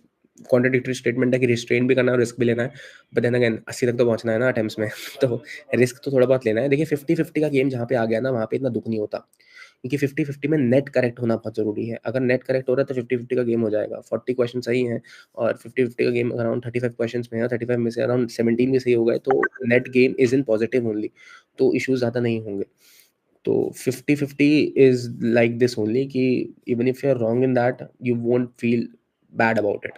कॉन्ट्राडिक्टरी स्टेटमेंट है कि रिस्ट्रेन भी करना है और रिस्क भी लेना है, बट देन अगेन 80 तक तो पहुंचना है ना अटेम्प्ट्स में तो रिस्क तो थोड़ा बहुत लेना है। देखिए 50-50 का गेम जहाँ पे आ गया ना, वहाँ पे इतना दुःख नहीं होता, क्योंकि 50-50 में नेट करेक्ट होना बहुत ज़रूरी है। अगर नेट करेक्ट हो रहा है तो 50-50 का गेम हो जाएगा। 40 क्वेश्चन सही हैं और 50-50 का गेम अराउंड 35 क्वेश्चंस में है, 35 में से अराउंड 17 भी सही हो गए तो net game is in positive only, तो इश्यूज़ ज़्यादा नहीं होंगे। तो 50-50 इज़ लाइक दिस ओनली कि even if you are wrong in that, you won't feel bad about it.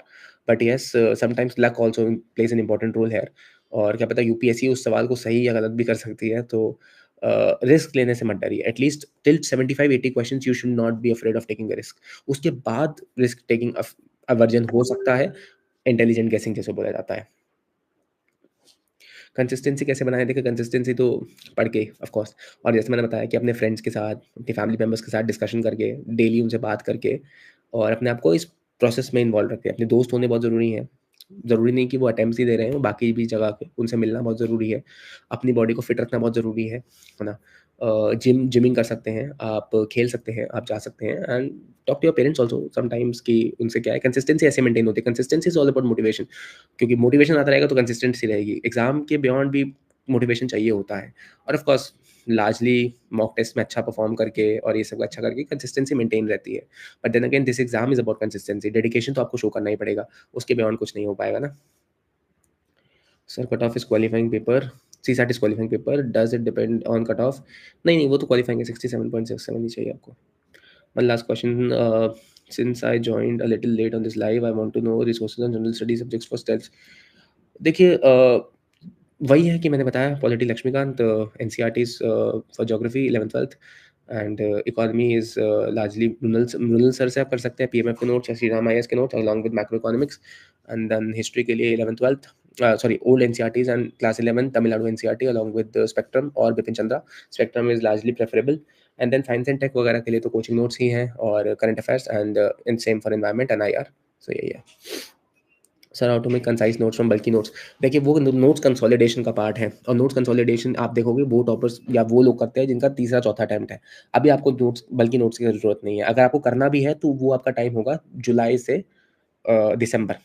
But yes, sometimes luck also plays an important role here. और क्या पता UPSC उस सवाल को सही या गलत भी कर सकती है। तो रिस्क लेने से मत डरिए। At least till 75-80 questions you should not be afraid of taking a risk. उसके बाद रिस्क टेकिंग अवर्जन हो सकता है, इंटेलिजेंट गेसिंग जैसे बोला जाता है। कंसिस्टेंसी कैसे बनाएँ? देखिए कंसिस्टेंसी तो पढ़ के ऑफ कोर्स, और जैसे मैंने बताया कि अपने फ्रेंड्स के साथ, अपनी फैमिली मेंबर्स के साथ डिस्कशन करके, डेली उनसे बात करके और अपने आप को इस प्रोसेस में इन्वॉल्व रखें। अपने दोस्त होने बहुत ज़रूरी हैं। ज़रूरी नहीं कि वो अटेम्प्ट्स ही दे रहे हों, बाकी भी जगह पे उनसे मिलना बहुत ज़रूरी है। अपनी बॉडी को फिट रखना बहुत ज़रूरी है ना? जिमिंग कर सकते हैं, आप खेल सकते हैं, आप जा सकते हैं and talk to your parents also sometimes कि उनसे क्या है, कंसिस्टेंसी ऐसे मेंटेन होती है। Consistency is all about motivation, क्योंकि मोटिवेशन आता रहेगा तो कंसिस्टेंसी रहेगी। एग्ज़ाम के बियॉन्ड भी मोटिवेशन चाहिए होता है और of course largely mock test में अच्छा परफॉर्म करके और ये सब अच्छा करके कंसिस्टेंसी मेंटेन रहती है। But then again this exam is about consistency, dedication तो आपको शो करना ही पड़ेगा, उसके बियॉन्ड कुछ नहीं हो पाएगा ना। Sir cut off is qualifying paper, CSAT is qualifying paper, does it depend on cut off? नहीं, नहीं, वो तो क्वालिफाइंग है, 67.67 ही चाहिए आपको। One last question. Since I joined a little late on this live, I want to know resources on general study subjects for STELS। देखिए वही है कि मैंने बताया polity Laxmikanth, NCERTs for geography 11th-12th and economy is largely Mrunal sir से आप कर सकते हैं, पीएमएफ के नोट्स या श्री राम आईएएस के notes along with macro economics. And then history के लिए 11th-12th, sorry old NCERTs and class 11 Tamil Nadu NCERT along with spectrum और Bipin Chandra. Spectrum is largely preferable. And then science and tech वगैरह के लिए तो कोचिंग नोट्स ही हैं और current affairs and in same for environment and IR. So यही है। Sir how to make concise notes from bulky notes? देखिए वो नोट्स कंसोलिडेशन का पार्ट है और नोट्स कंसोलिडेशन आप देखोगे वो टॉपर्स या वो लोग करते हैं जिनका तीसरा चौथा अटेम्प्ट है। अभी आपको नोट्स बल्कि नोट्स की जरूरत नहीं है। अगर आपको करना भी है तो वो आपका टाइम होगा जुलाई से दिसंबर,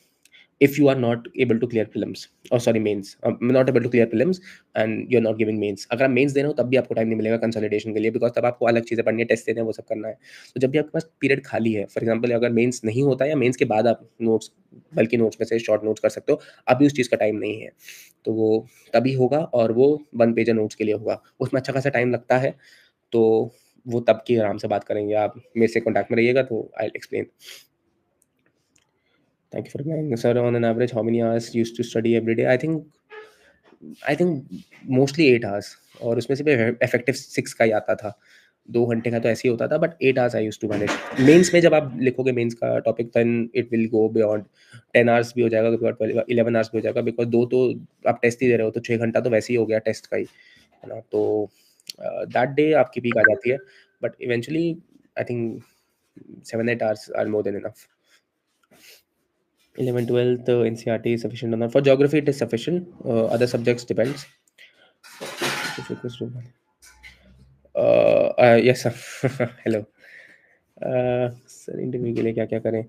if you are not able to clear prelims or sorry mains, not able to clear prelims and you're not giving mains। अगर आप मेंस दे रहे हो तब भी आपको टाइम नहीं मिलेगा कंसोलिडेशन के लिए, बिकॉज तब आपको अलग चीज़ें पढ़नी है, टेस्ट देने हैं, वो सब करना है। तो जब भी आपके पास पीरियड खाली है, फॉर एग्जांपल अगर मेंस नहीं होता या मेंस के बाद आप नोट्स बल्कि नोट्स में से शॉर्ट नोट्स कर सकते हो, अभी उस चीज़ का टाइम नहीं है। तो वो तभी होगा और वो वन पेजर नोट्स के लिए होगा, उसमें अच्छा खासा टाइम लगता है। तो वो तब की आराम से बात करेंगे, आप मेरे से कॉन्टैक्ट में रहिएगा तो I will explain. Thank you for replying. Sir, on an average, how many hours you used to study every day? I think mostly 8 hours और उसमें से भी इफेक्टिव 6 का ही आता था। 2 घंटे का तो ऐसे ही होता था, but 8 hours I used to manage. Mains में जब आप लिखोगे मेंस का topic, then it will go beyond 10 hours भी हो जाएगा, कभी 12 11 आवर्स भी हो जाएगा, बिकॉज़ 2 तो आप टेस्ट ही दे रहे हो, तो 6 घंटा तो वैसे ही हो गया टेस्ट का ही, है ना? तो दैट डे आपकी पीक आ जाती है, but eventually I think 7-8 hours are more than enough. 11th 12th NCERT is sufficient enough. For geography, it is sufficient. Other subjects depends. Yes, sir. Hello. Sir interview के लिए क्या क्या करें?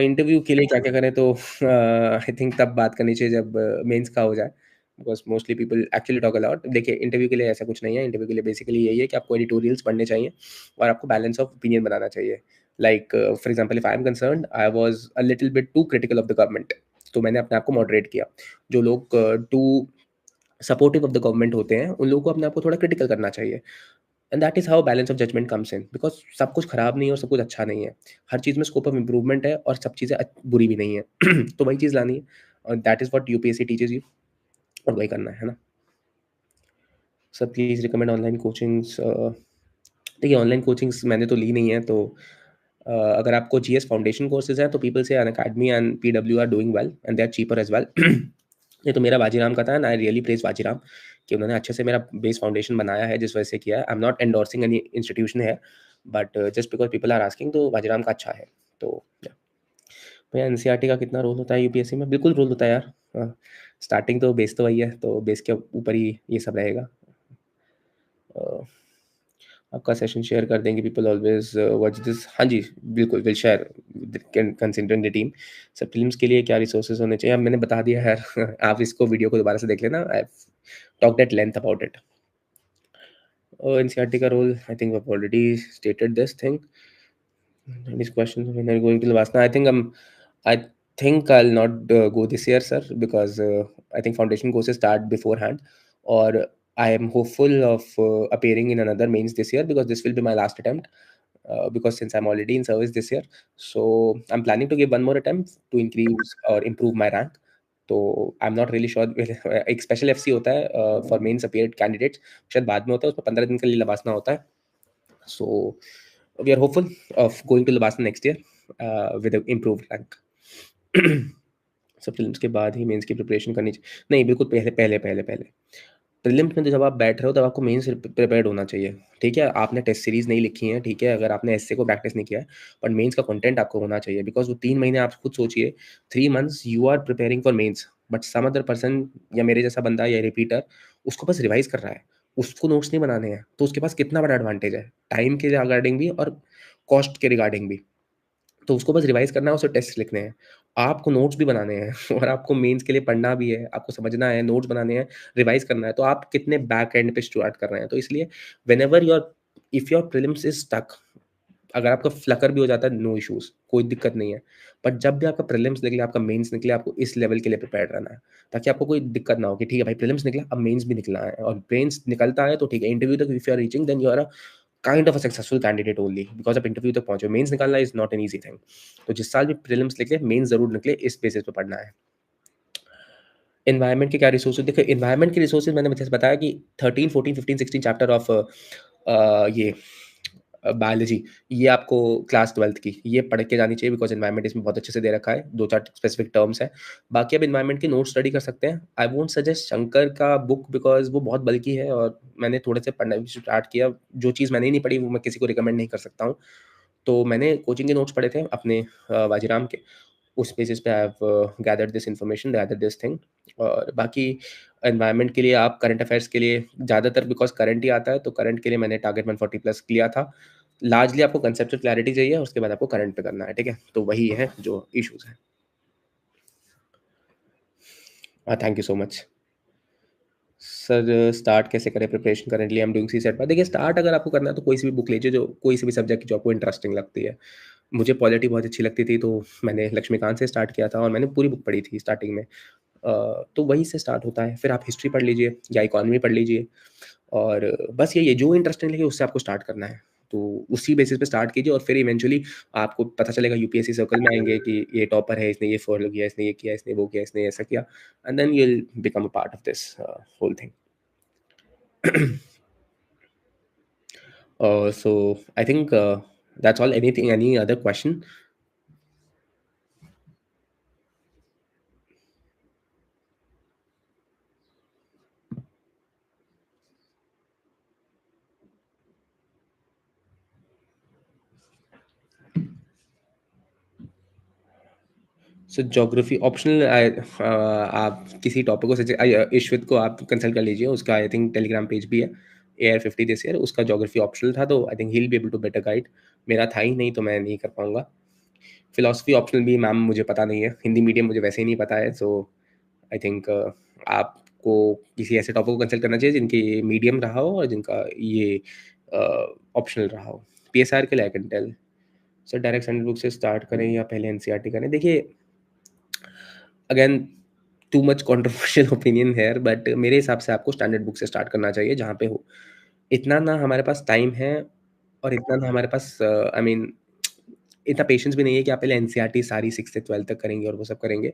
Interview के लिए क्या क्या करें, तो आई थिंक तब बात करनी चाहिए जब मेंस का हो जाए, because mostly people actually talk aloud. देखिए, इंटरव्यू के लिए ऐसा कुछ नहीं है। इंटरव्यू के लिए बेसिकली यही है कि आपको एडिटोरियल्स पढ़ने चाहिए और आपको बैलेंस ऑफ ओपिनियन बनाना चाहिए। Like for example, if I am concern, I was a little bit too critical of the government, तो मैंने अपने आप को मॉडरेट किया। जो लोग too supportive of the government होते हैं, उन लोगों को अपने आप को थोड़ा क्रिटिकल करना चाहिए। And that is how balance of judgement comes in, because सब कुछ खराब नहीं है और सब कुछ अच्छा नहीं है। हर चीज़ में स्कोप ऑफ इम्प्रूवमेंट है और सब चीज़ें बुरी भी नहीं है। तो वही चीज़ लानी है, और that is what UPSC teaches you, और वही करना है ना? Sir please recommend online coachings. देखिए, ऑनलाइन कोचिंग्स मैंने तो ली नहीं है, तो अगर आपको जीएस फाउंडेशन कोर्सेज़ हैं, तो पीपल से Unacademy and PW are doing well and they are cheaper as well. ये तो मेरा बाजीराम का था, and I really praise Vajiram कि उन्होंने अच्छे से मेरा बेस फाउंडेशन बनाया है, जिस वजह से किया है। I am not endorsing any institution है, but just because people are asking, तो बाजीराम का अच्छा है। तो या भैया, एनसीईआरटी का कितना रोल होता है यूपीएससी में? बिल्कुल रोल होता है यार। स्टार्टिंग तो बेस तो वही है, तो बेस के ऊपर ही ये सब रहेगा। अ, आपका सेशन शेयर कर देंगे, पीपल ऑलवेज व्हाट्स दिस। हाँ जी, बिल्कुल will share, can consider the team. सब फिल्म्स के लिए क्या रिसोर्सेज होने चाहिए? अब मैंने बता दिया है। आप इसको वीडियो को दोबारा से देख लेना। I talked at length about it. NCERT का role, I think I've already stated this thing. These questions when are you going to Lavasana? I think I'll not go this year, sir, because I think foundation courses start beforehand, or I am hopeful of appearing in another mains this year, because this will be my last attempt. Because since I'm already in service this year, so I'm planning to give one more attempt to increase or improve my rank. तो I am not really sure. एक special FC होता है for mains appeared candidates, शायद बाद में होता है, उसमें 15 दिन के लिए लबासना होता है। So we are hopeful of going to LBSNAA next year with improved rank. सब प्रीलिम्स के बाद ही मेंस की प्रिपरेशन करनी चाहिए? नहीं, बिल्कुल पहले पहले पहले पहले प्रीलिम्स में तो जब आप बैठ रहे हो, तब आपको मेंस प्रिपेयर्ड होना चाहिए। ठीक है, आपने टेस्ट सीरीज नहीं लिखी है, ठीक है, अगर आपने एसए को प्रैक्टिस नहीं किया है, पर मेंस का कंटेंट आपको होना चाहिए, बिकॉज वो 3 महीने आप खुद सोचिए, 3 months you are preparing for mains, but some other person या मेरे जैसा बंदा या रिपीटर उसको बस रिवाइज कर रहा है, उसको नोट्स नहीं बनाने हैं, तो उसके पास कितना बड़ा एडवांटेज है, टाइम के रिगार्डिंग भी और कॉस्ट के रिगार्डिंग भी। तो उसको बस रिवाइज़ करना है, उसे टेस्ट लिखने हैं। आपको नोट्स भी बनाने हैं और आपको मेंस के लिए पढ़ना भी है, आपको समझना है, नोट्स बनाने हैं, रिवाइज़ करना है, तो आप कितने बैक एंड पे स्टार्ट कर रहे हैं। तो इसलिए whenever your if your prelims is stuck, अगर आपका फ्लकर भी हो जाता है, नो इश्यूज़, कोई दिक्कत नहीं है। बट जब भी आपका प्रीलिम्स निकले, आपका मेंस निकले, आपको इस लेवल के लिए प्रिपेयर्ड रहना है, ताकि आपको कोई दिक्कत ना हो कि ठीक है भाई, प्रीलिम्स निकला, अब मेंस भी निकलना है, और मेंस निकलता है तो ठीक है, इंटरव्यू तक if you are reaching, then you are a kind of a successful candidate only, because आप इंटरव्यू तक पहुँचे हो। मेंस निकालना is not an easy thing. तो जिस साल भी प्रीलिम्स निकले, मेंस ज़रूर निकले, इस बेसिस पे पढ़ना है। एनवायरनमेंट के क्या रिसोर्सेज़? देखिए, एनवायरनमेंट के रिसोर्सेज़ मैंने जैसे बताया कि 13, 14, 15, 16 चैप्टर ऑफ ये बायोलॉजी, ये आपको क्लास 12th की ये पढ़ के जानी चाहिए, बिकॉज़ एनवायरनमेंट इसमें बहुत अच्छे से दे रखा है, 2-4 स्पेसिफिक टर्म्स हैं। बाकी आप एनवायरनमेंट की नोट स्टडी कर सकते हैं। आई वोंट सजेस्ट शंकर का बुक, बिकॉज़ वो बहुत बल्की है और मैंने थोड़े से पढ़ना भी स्टार्ट किया। जो चीज़ मैंने ही नहीं पढ़ी, वो मैं किसी को रिकमेंड नहीं कर सकता हूँ। तो मैंने कोचिंग के नोट्स पढ़े थे अपने बाजीराम के। उस बेसिस पे I have gathered this information, gathered this thing. और बाकी एनवायरनमेंट के लिए आप करंट अफेयर्स के लिए ज़्यादातर, बिकॉज़ करंट ही आता है, तो करंट के लिए मैंने टारगेट 140 प्लस लिया था। लार्जली आपको कंसेप्चुअल क्लैरिटी चाहिए, उसके बाद आपको करंट पे करना है, ठीक है? तो वही है जो इश्यूज़ हैं। Thank you so much. Sir start कैसे करें preparation? Currently I am doing CSAT. पर देखिए, स्टार्ट अगर आपको करना है तो कोई सी भी बुक लीजिए, जो कोई सी भी सब्जेक्ट की जो आपको इंटरेस्टिंग लगती है। मुझे पॉलिटी बहुत अच्छी लगती थी, तो मैंने लक्ष्मीकांत से स्टार्ट किया था और मैंने पूरी बुक पढ़ी थी स्टार्टिंग में। तो वहीं से स्टार्ट होता है। फिर आप हिस्ट्री पढ़ लीजिए या इकोनॉमी पढ़ लीजिए, और बस यही है, जो इंटरेस्टिंग लगे उससे आपको स्टार्ट करना है। तो उसी बेसिस पे स्टार्ट कीजिए, और फिर इवेंचुअली आपको पता चलेगा, यूपीएससी सर्कल में आएँगे कि ये टॉपर है, इसने ये फॉलो किया, इसने ये किया, इसने वो किया, इसने ऐसा किया, and then you will become a part of this whole thing. So I think that's all. Anything, any other question? So geography optional, आप किसी टॉपिक को ईश्वित को आप कंसल्ट कर लीजिए, उसका आई थिंक टेलीग्राम पेज भी है, AR50 दिस ईयर, उसका ज्योग्राफी ऑप्शनल था, तो आई think he will be able to better guide. मेरा था ही नहीं, तो मैं नहीं कर पाऊंगा। फिलोसफी ऑप्शनल भी मैम मुझे पता नहीं है, हिंदी मीडियम मुझे वैसे ही नहीं पता है, सो आई थिंक आपको किसी ऐसे टॉपिक को कंसल्ट करना चाहिए जिनकी मीडियम रहा हो और जिनका ये ऑप्शनल रहा हो। PSR के लिए I can tell sir, direct standard book से स्टार्ट करें या पहले NCERT करें? देखिए, again, too much controversial opinion है, बट मेरे हिसाब से आपको स्टैंडर्ड बुक से स्टार्ट करना चाहिए, जहाँ पे हो। इतना ना हमारे पास टाइम है, और इतना ना हमारे पास आई मीन इतना पेशेंस भी नहीं है कि आप पहले NCERT सारी 6 से 12 तक करेंगे और वो सब करेंगे।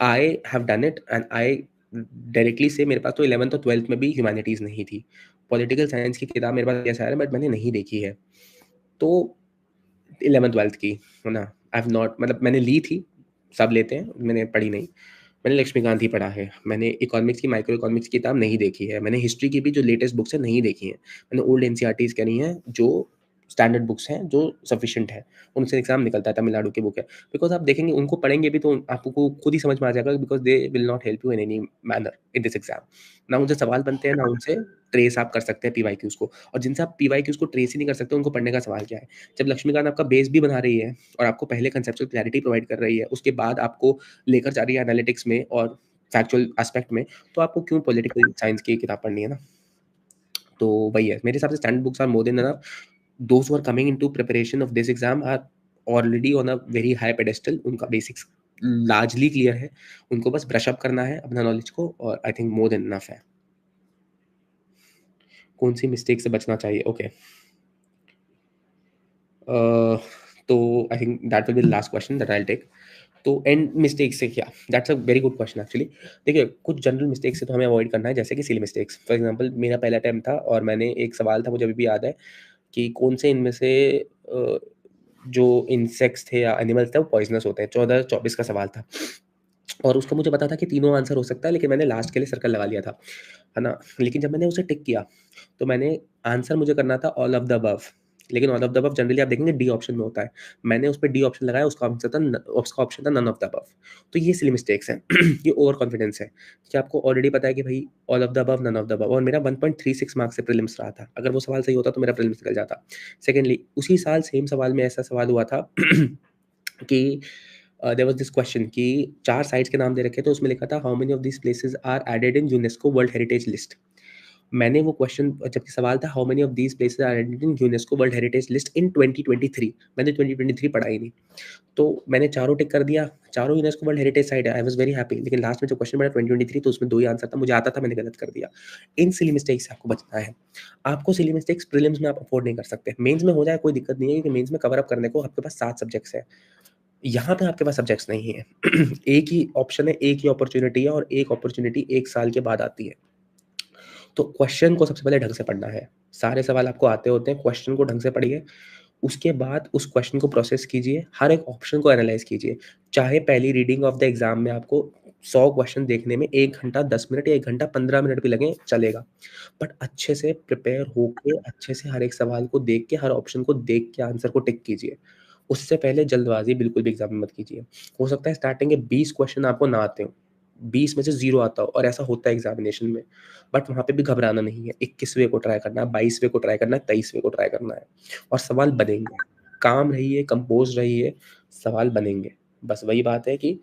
I have done it, and I directly से, मेरे पास तो 11th और 12th में भी ह्यूमैनिटीज़ नहीं थी। पॉलिटिकल साइंस की किताब मेरे पास ऐसा है, बट मैंने नहीं देखी है। तो 11th-12th की, है ना? आई हैव नॉट, मतलब मैंने ली थी, सब लेते हैं, मैंने पढ़ी नहीं। मैंने लक्ष्मीकांत ही पढ़ा है। मैंने इकोनॉमिक्स की, माइक्रो इकोनॉमिक्स की किताब नहीं देखी है। मैंने हिस्ट्री की भी जो लेटेस्ट बुक्स हैं नहीं देखी हैं। मैंने ओल्ड एनसीईआरटीज़ करी हैं, जो स्टैंडर्ड बुक्स हैं, जो सफिशिएंट है। उनसे एग्ज़ाम निकलता है, तमिलनाडु की बुक है। बिकॉज़ आप देखेंगे, उनको पढ़ेंगे भी तो आपको खुद ही समझ में आ जाएगा, because they will not help you in any manner in this exam. ना उनसे सवाल बनते हैं, ना उनसे ट्रेस आप कर सकते हैं पीवाईक्यूज़ को। और जिनसे आप पीवाईक्यूज़ को ट्रेस ही नहीं कर सकते, उनको पढ़ने का सवाल क्या है? जब लक्ष्मीकांत आपका बेस भी बना रही है और आपको पहले कांसेप्चुअल क्लैरिटी प्रोवाइड कर रही है, उसके बाद आपको लेकर जा रही है एनालिटिक्स में और फैक्चुअल एस्पेक्ट में, तो आपको क्यों पॉलिटिकल साइंस की किताब पढ़नी है ना? तो वही है। मेरे हिसाब से standard books are more than enough. Those who are coming into preparation of this exam are already on a very high pedestal. उनका बेसिक्स लार्जली क्लियर है। उनको बस ब्रश अप करना है अपना नॉलेज को, और I think more than enough है। कौन-सी मिस्टेक से बचना चाहिए? ओके। अ, तो आई think that will be the last question that I will take. तो एंड मिस्टेक से क्या? That's a very good question actually. देखिए, कुछ जनरल मिस्टेक से तो हमें अवॉइड करना है, जैसे कि सिली मिस्टेक्स। फॉर एग्जांपल, मेरा पहला अटेम्प्ट था और मैंने एक सवाल था, मुझे अभी भी याद है, कि कौन से इनमें से अ, जो इंसेक्ट्स थे या एनिमल्स थे वो पॉइज़नस होते हैं। 14-24 का सवाल था, और उसका मुझे पता था कि तीनों आंसर हो सकता है, लेकिन मैंने लास्ट के लिए सर्कल लगा लिया था, है ना? लेकिन जब मैंने उसे टिक किया, तो मैंने आंसर मुझे करना था ऑल ऑफ द अबव, लेकिन all of the above generally आप देखेंगे डी ऑप्शन में होता है। मैंने उस पे डी ऑप्शन लगाया, उसका ऑप्शन था नन ऑफ द अबव। तो ये सिली मिस्टेक्स हैं। ये ओवर कॉन्फिडेंस है, कि आपको ऑलरेडी पता है कि भई all of the above, none of the above, और मेरा 1.36 मार्क्स से प्रीलिम्स रहा था। अगर वो सवाल सही होता तो मेरा प्रीलिम्स निकल जाता। सेकंडली, उसी साल सेम सवाल में ऐसा सवाल हुआ था कि देयर वाज़ दिस क्वेश्चन कि 4 साइट्स के नाम दे रखे थे, उसमें लिखा था how many of these places are added in UNESCO world heritage list. मैंने वो क्वेश्चन, जबकि सवाल था how many of these places are added in UNESCO world heritage list in 2023। मैंने 2023 पढ़ा ही नहीं। तो मैंने चारों टिक कर दिया, चारों यूनेस्को वर्ल्ड हेरिटेज साइट है, आई वाज़ वेरी हैप्पी। लेकिन लास्ट में जो क्वेश्चन बना 2023, तो उसमें 2 ही आंसर था, मुझे आता था, मैंने गलत कर दिया। इन सिली मिस्टेक से आपको बचना है। आपको सिली मिस्टेक्स प्रीलिम्स में आप अफोर्ड नहीं कर सकते। मेंस में हो जाए कोई दिक्कत नहीं है, क्योंकि मेंस में कवर अप करने को आपके पास 7 सब्जेक्ट्स हैं। यहाँ पे आपके पास सब्जेक्ट्स नहीं है। एक ही ऑप्शन है, एक ही अपॉर्च्युनिटी है, और एक अपॉर्च्युनिटी 1 साल के बाद आती है। तो क्वेश्चन को सबसे पहले ढंग से पढ़ना है। सारे सवाल आपको आते होते हैं, क्वेश्चन को ढंग से पढ़िए। उसके बाद उस क्वेश्चन को प्रोसेस कीजिए, हर एक ऑप्शन को एनालाइज़ कीजिए। चाहे पहली रीडिंग ऑफ द एग्ज़ाम में आपको 100 क्वेश्चन देखने में 1 घंटा 10 मिनट या 1 घंटा 15 मिनट भी लगें, चलेगा। बट अच्छे से प्रिपेयर होके, अच्छे से हर एक सवाल को देख के, हर ऑप्शन को देख के आंसर को टिक कीजिए। उससे पहले जल्दबाज़ी बिल्कुल भी एग्ज़ाम में मत कीजिए। हो सकता है स्टार्टिंग के 20 क्वेश्चन आपको ना आते हों, 20 में से 0 आता हो, और ऐसा होता है एग्ज़ामिनेशन में। बट वहाँ पे भी घबराना नहीं है, 21वें को ट्राई करना है, 22वें को ट्राई करना है, 23वें को ट्राई करना है, और सवाल बनेंगे। काम रहिए, कंपोज़ रहिए, सवाल बनेंगे। बस वही बात है कि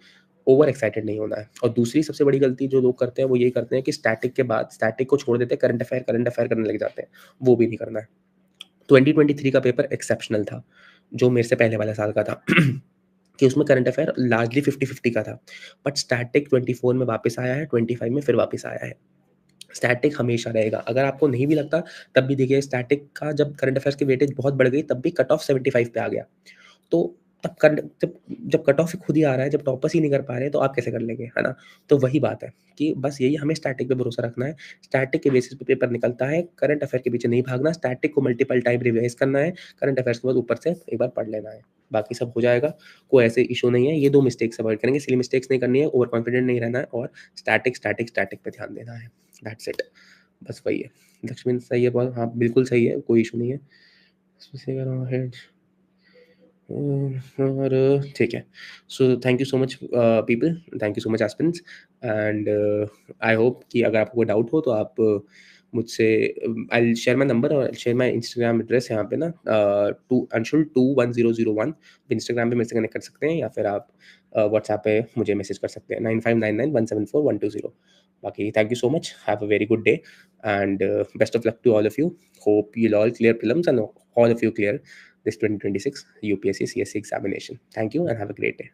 ओवर एक्साइटेड नहीं होना है। और दूसरी सबसे बड़ी गलती जो लोग करते हैं, वो यही करते हैं कि स्टैटिक के बाद स्टैटिक को छोड़ देते हैं, करंट अफेयर करने लग जाते हैं। वो भी नहीं करना है। 2023 का पेपर एक्सेप्शनल था, जो मेरे से पहले वाला साल का था। कि उसमें करंट अफेयर लार्जली 50-50 का था। बट स्टैटिक 24 में वापस आया है, 25 में फिर वापस आया है। स्टैटिक हमेशा रहेगा। अगर आपको नहीं भी लगता, तब भी देखिए, स्टैटिक का जब करंट अफेयर्स की वेटेज बहुत बढ़ गई, तब भी कट ऑफ 75 पे आ गया। तो तब कर जब जब कट ऑफ ही खुद ही आ रहा है, जब टॉपर्स ही नहीं कर पा रहे हैं, तो आप कैसे कर लेंगे, है ना? तो वही बात है कि बस यही हमें स्टैटिक पे भरोसा रखना है। स्टैटिक के बेसिस पे पेपर निकलता है, करंट अफेयर के पीछे नहीं भागना, स्टैटिक को मल्टीपल टाइम रिवाइज़ करना है, करंट अफेयर्स के बाद ऊपर से एक बार पढ़ लेना है। बाकी सब हो जाएगा, कोई ऐसे इश्यू नहीं है। ये 2 मिस्टेक्स अवॉइड करेंगे, सिली मिस्टेक्स नहीं करनी है, ओवर कॉन्फिडेंट नहीं रहना है और स्टैटिक, स्टैटिक, स्टैटिक पे ध्यान देना है। That's it. बस वही है। लक्ष्मीन सही है बहुत, हाँ, बिल्कुल सही है, कोई इश्यू नहीं है। हेड और ठीक है। So thank you so much people, thank you so much aspirants and I hope कि अगर आपको कोई डाउट हो तो आप मुझसे I will share my number और शेयर माय इंस्टाग्राम एड्रेस यहाँ पे ना, टू अंशुल 21001 इंस्टाग्राम पे मेरे से कनेक्ट कर सकते हैं या फिर आप व्हाट्सएप पे मुझे मैसेज कर सकते हैं 9599174120। बाकी thank you so much, have a very good day and best of luck to all of you. Hope you'll all clear prelims and all of you clear this 2026 UPSC CSC examination. Thank you and have a great day.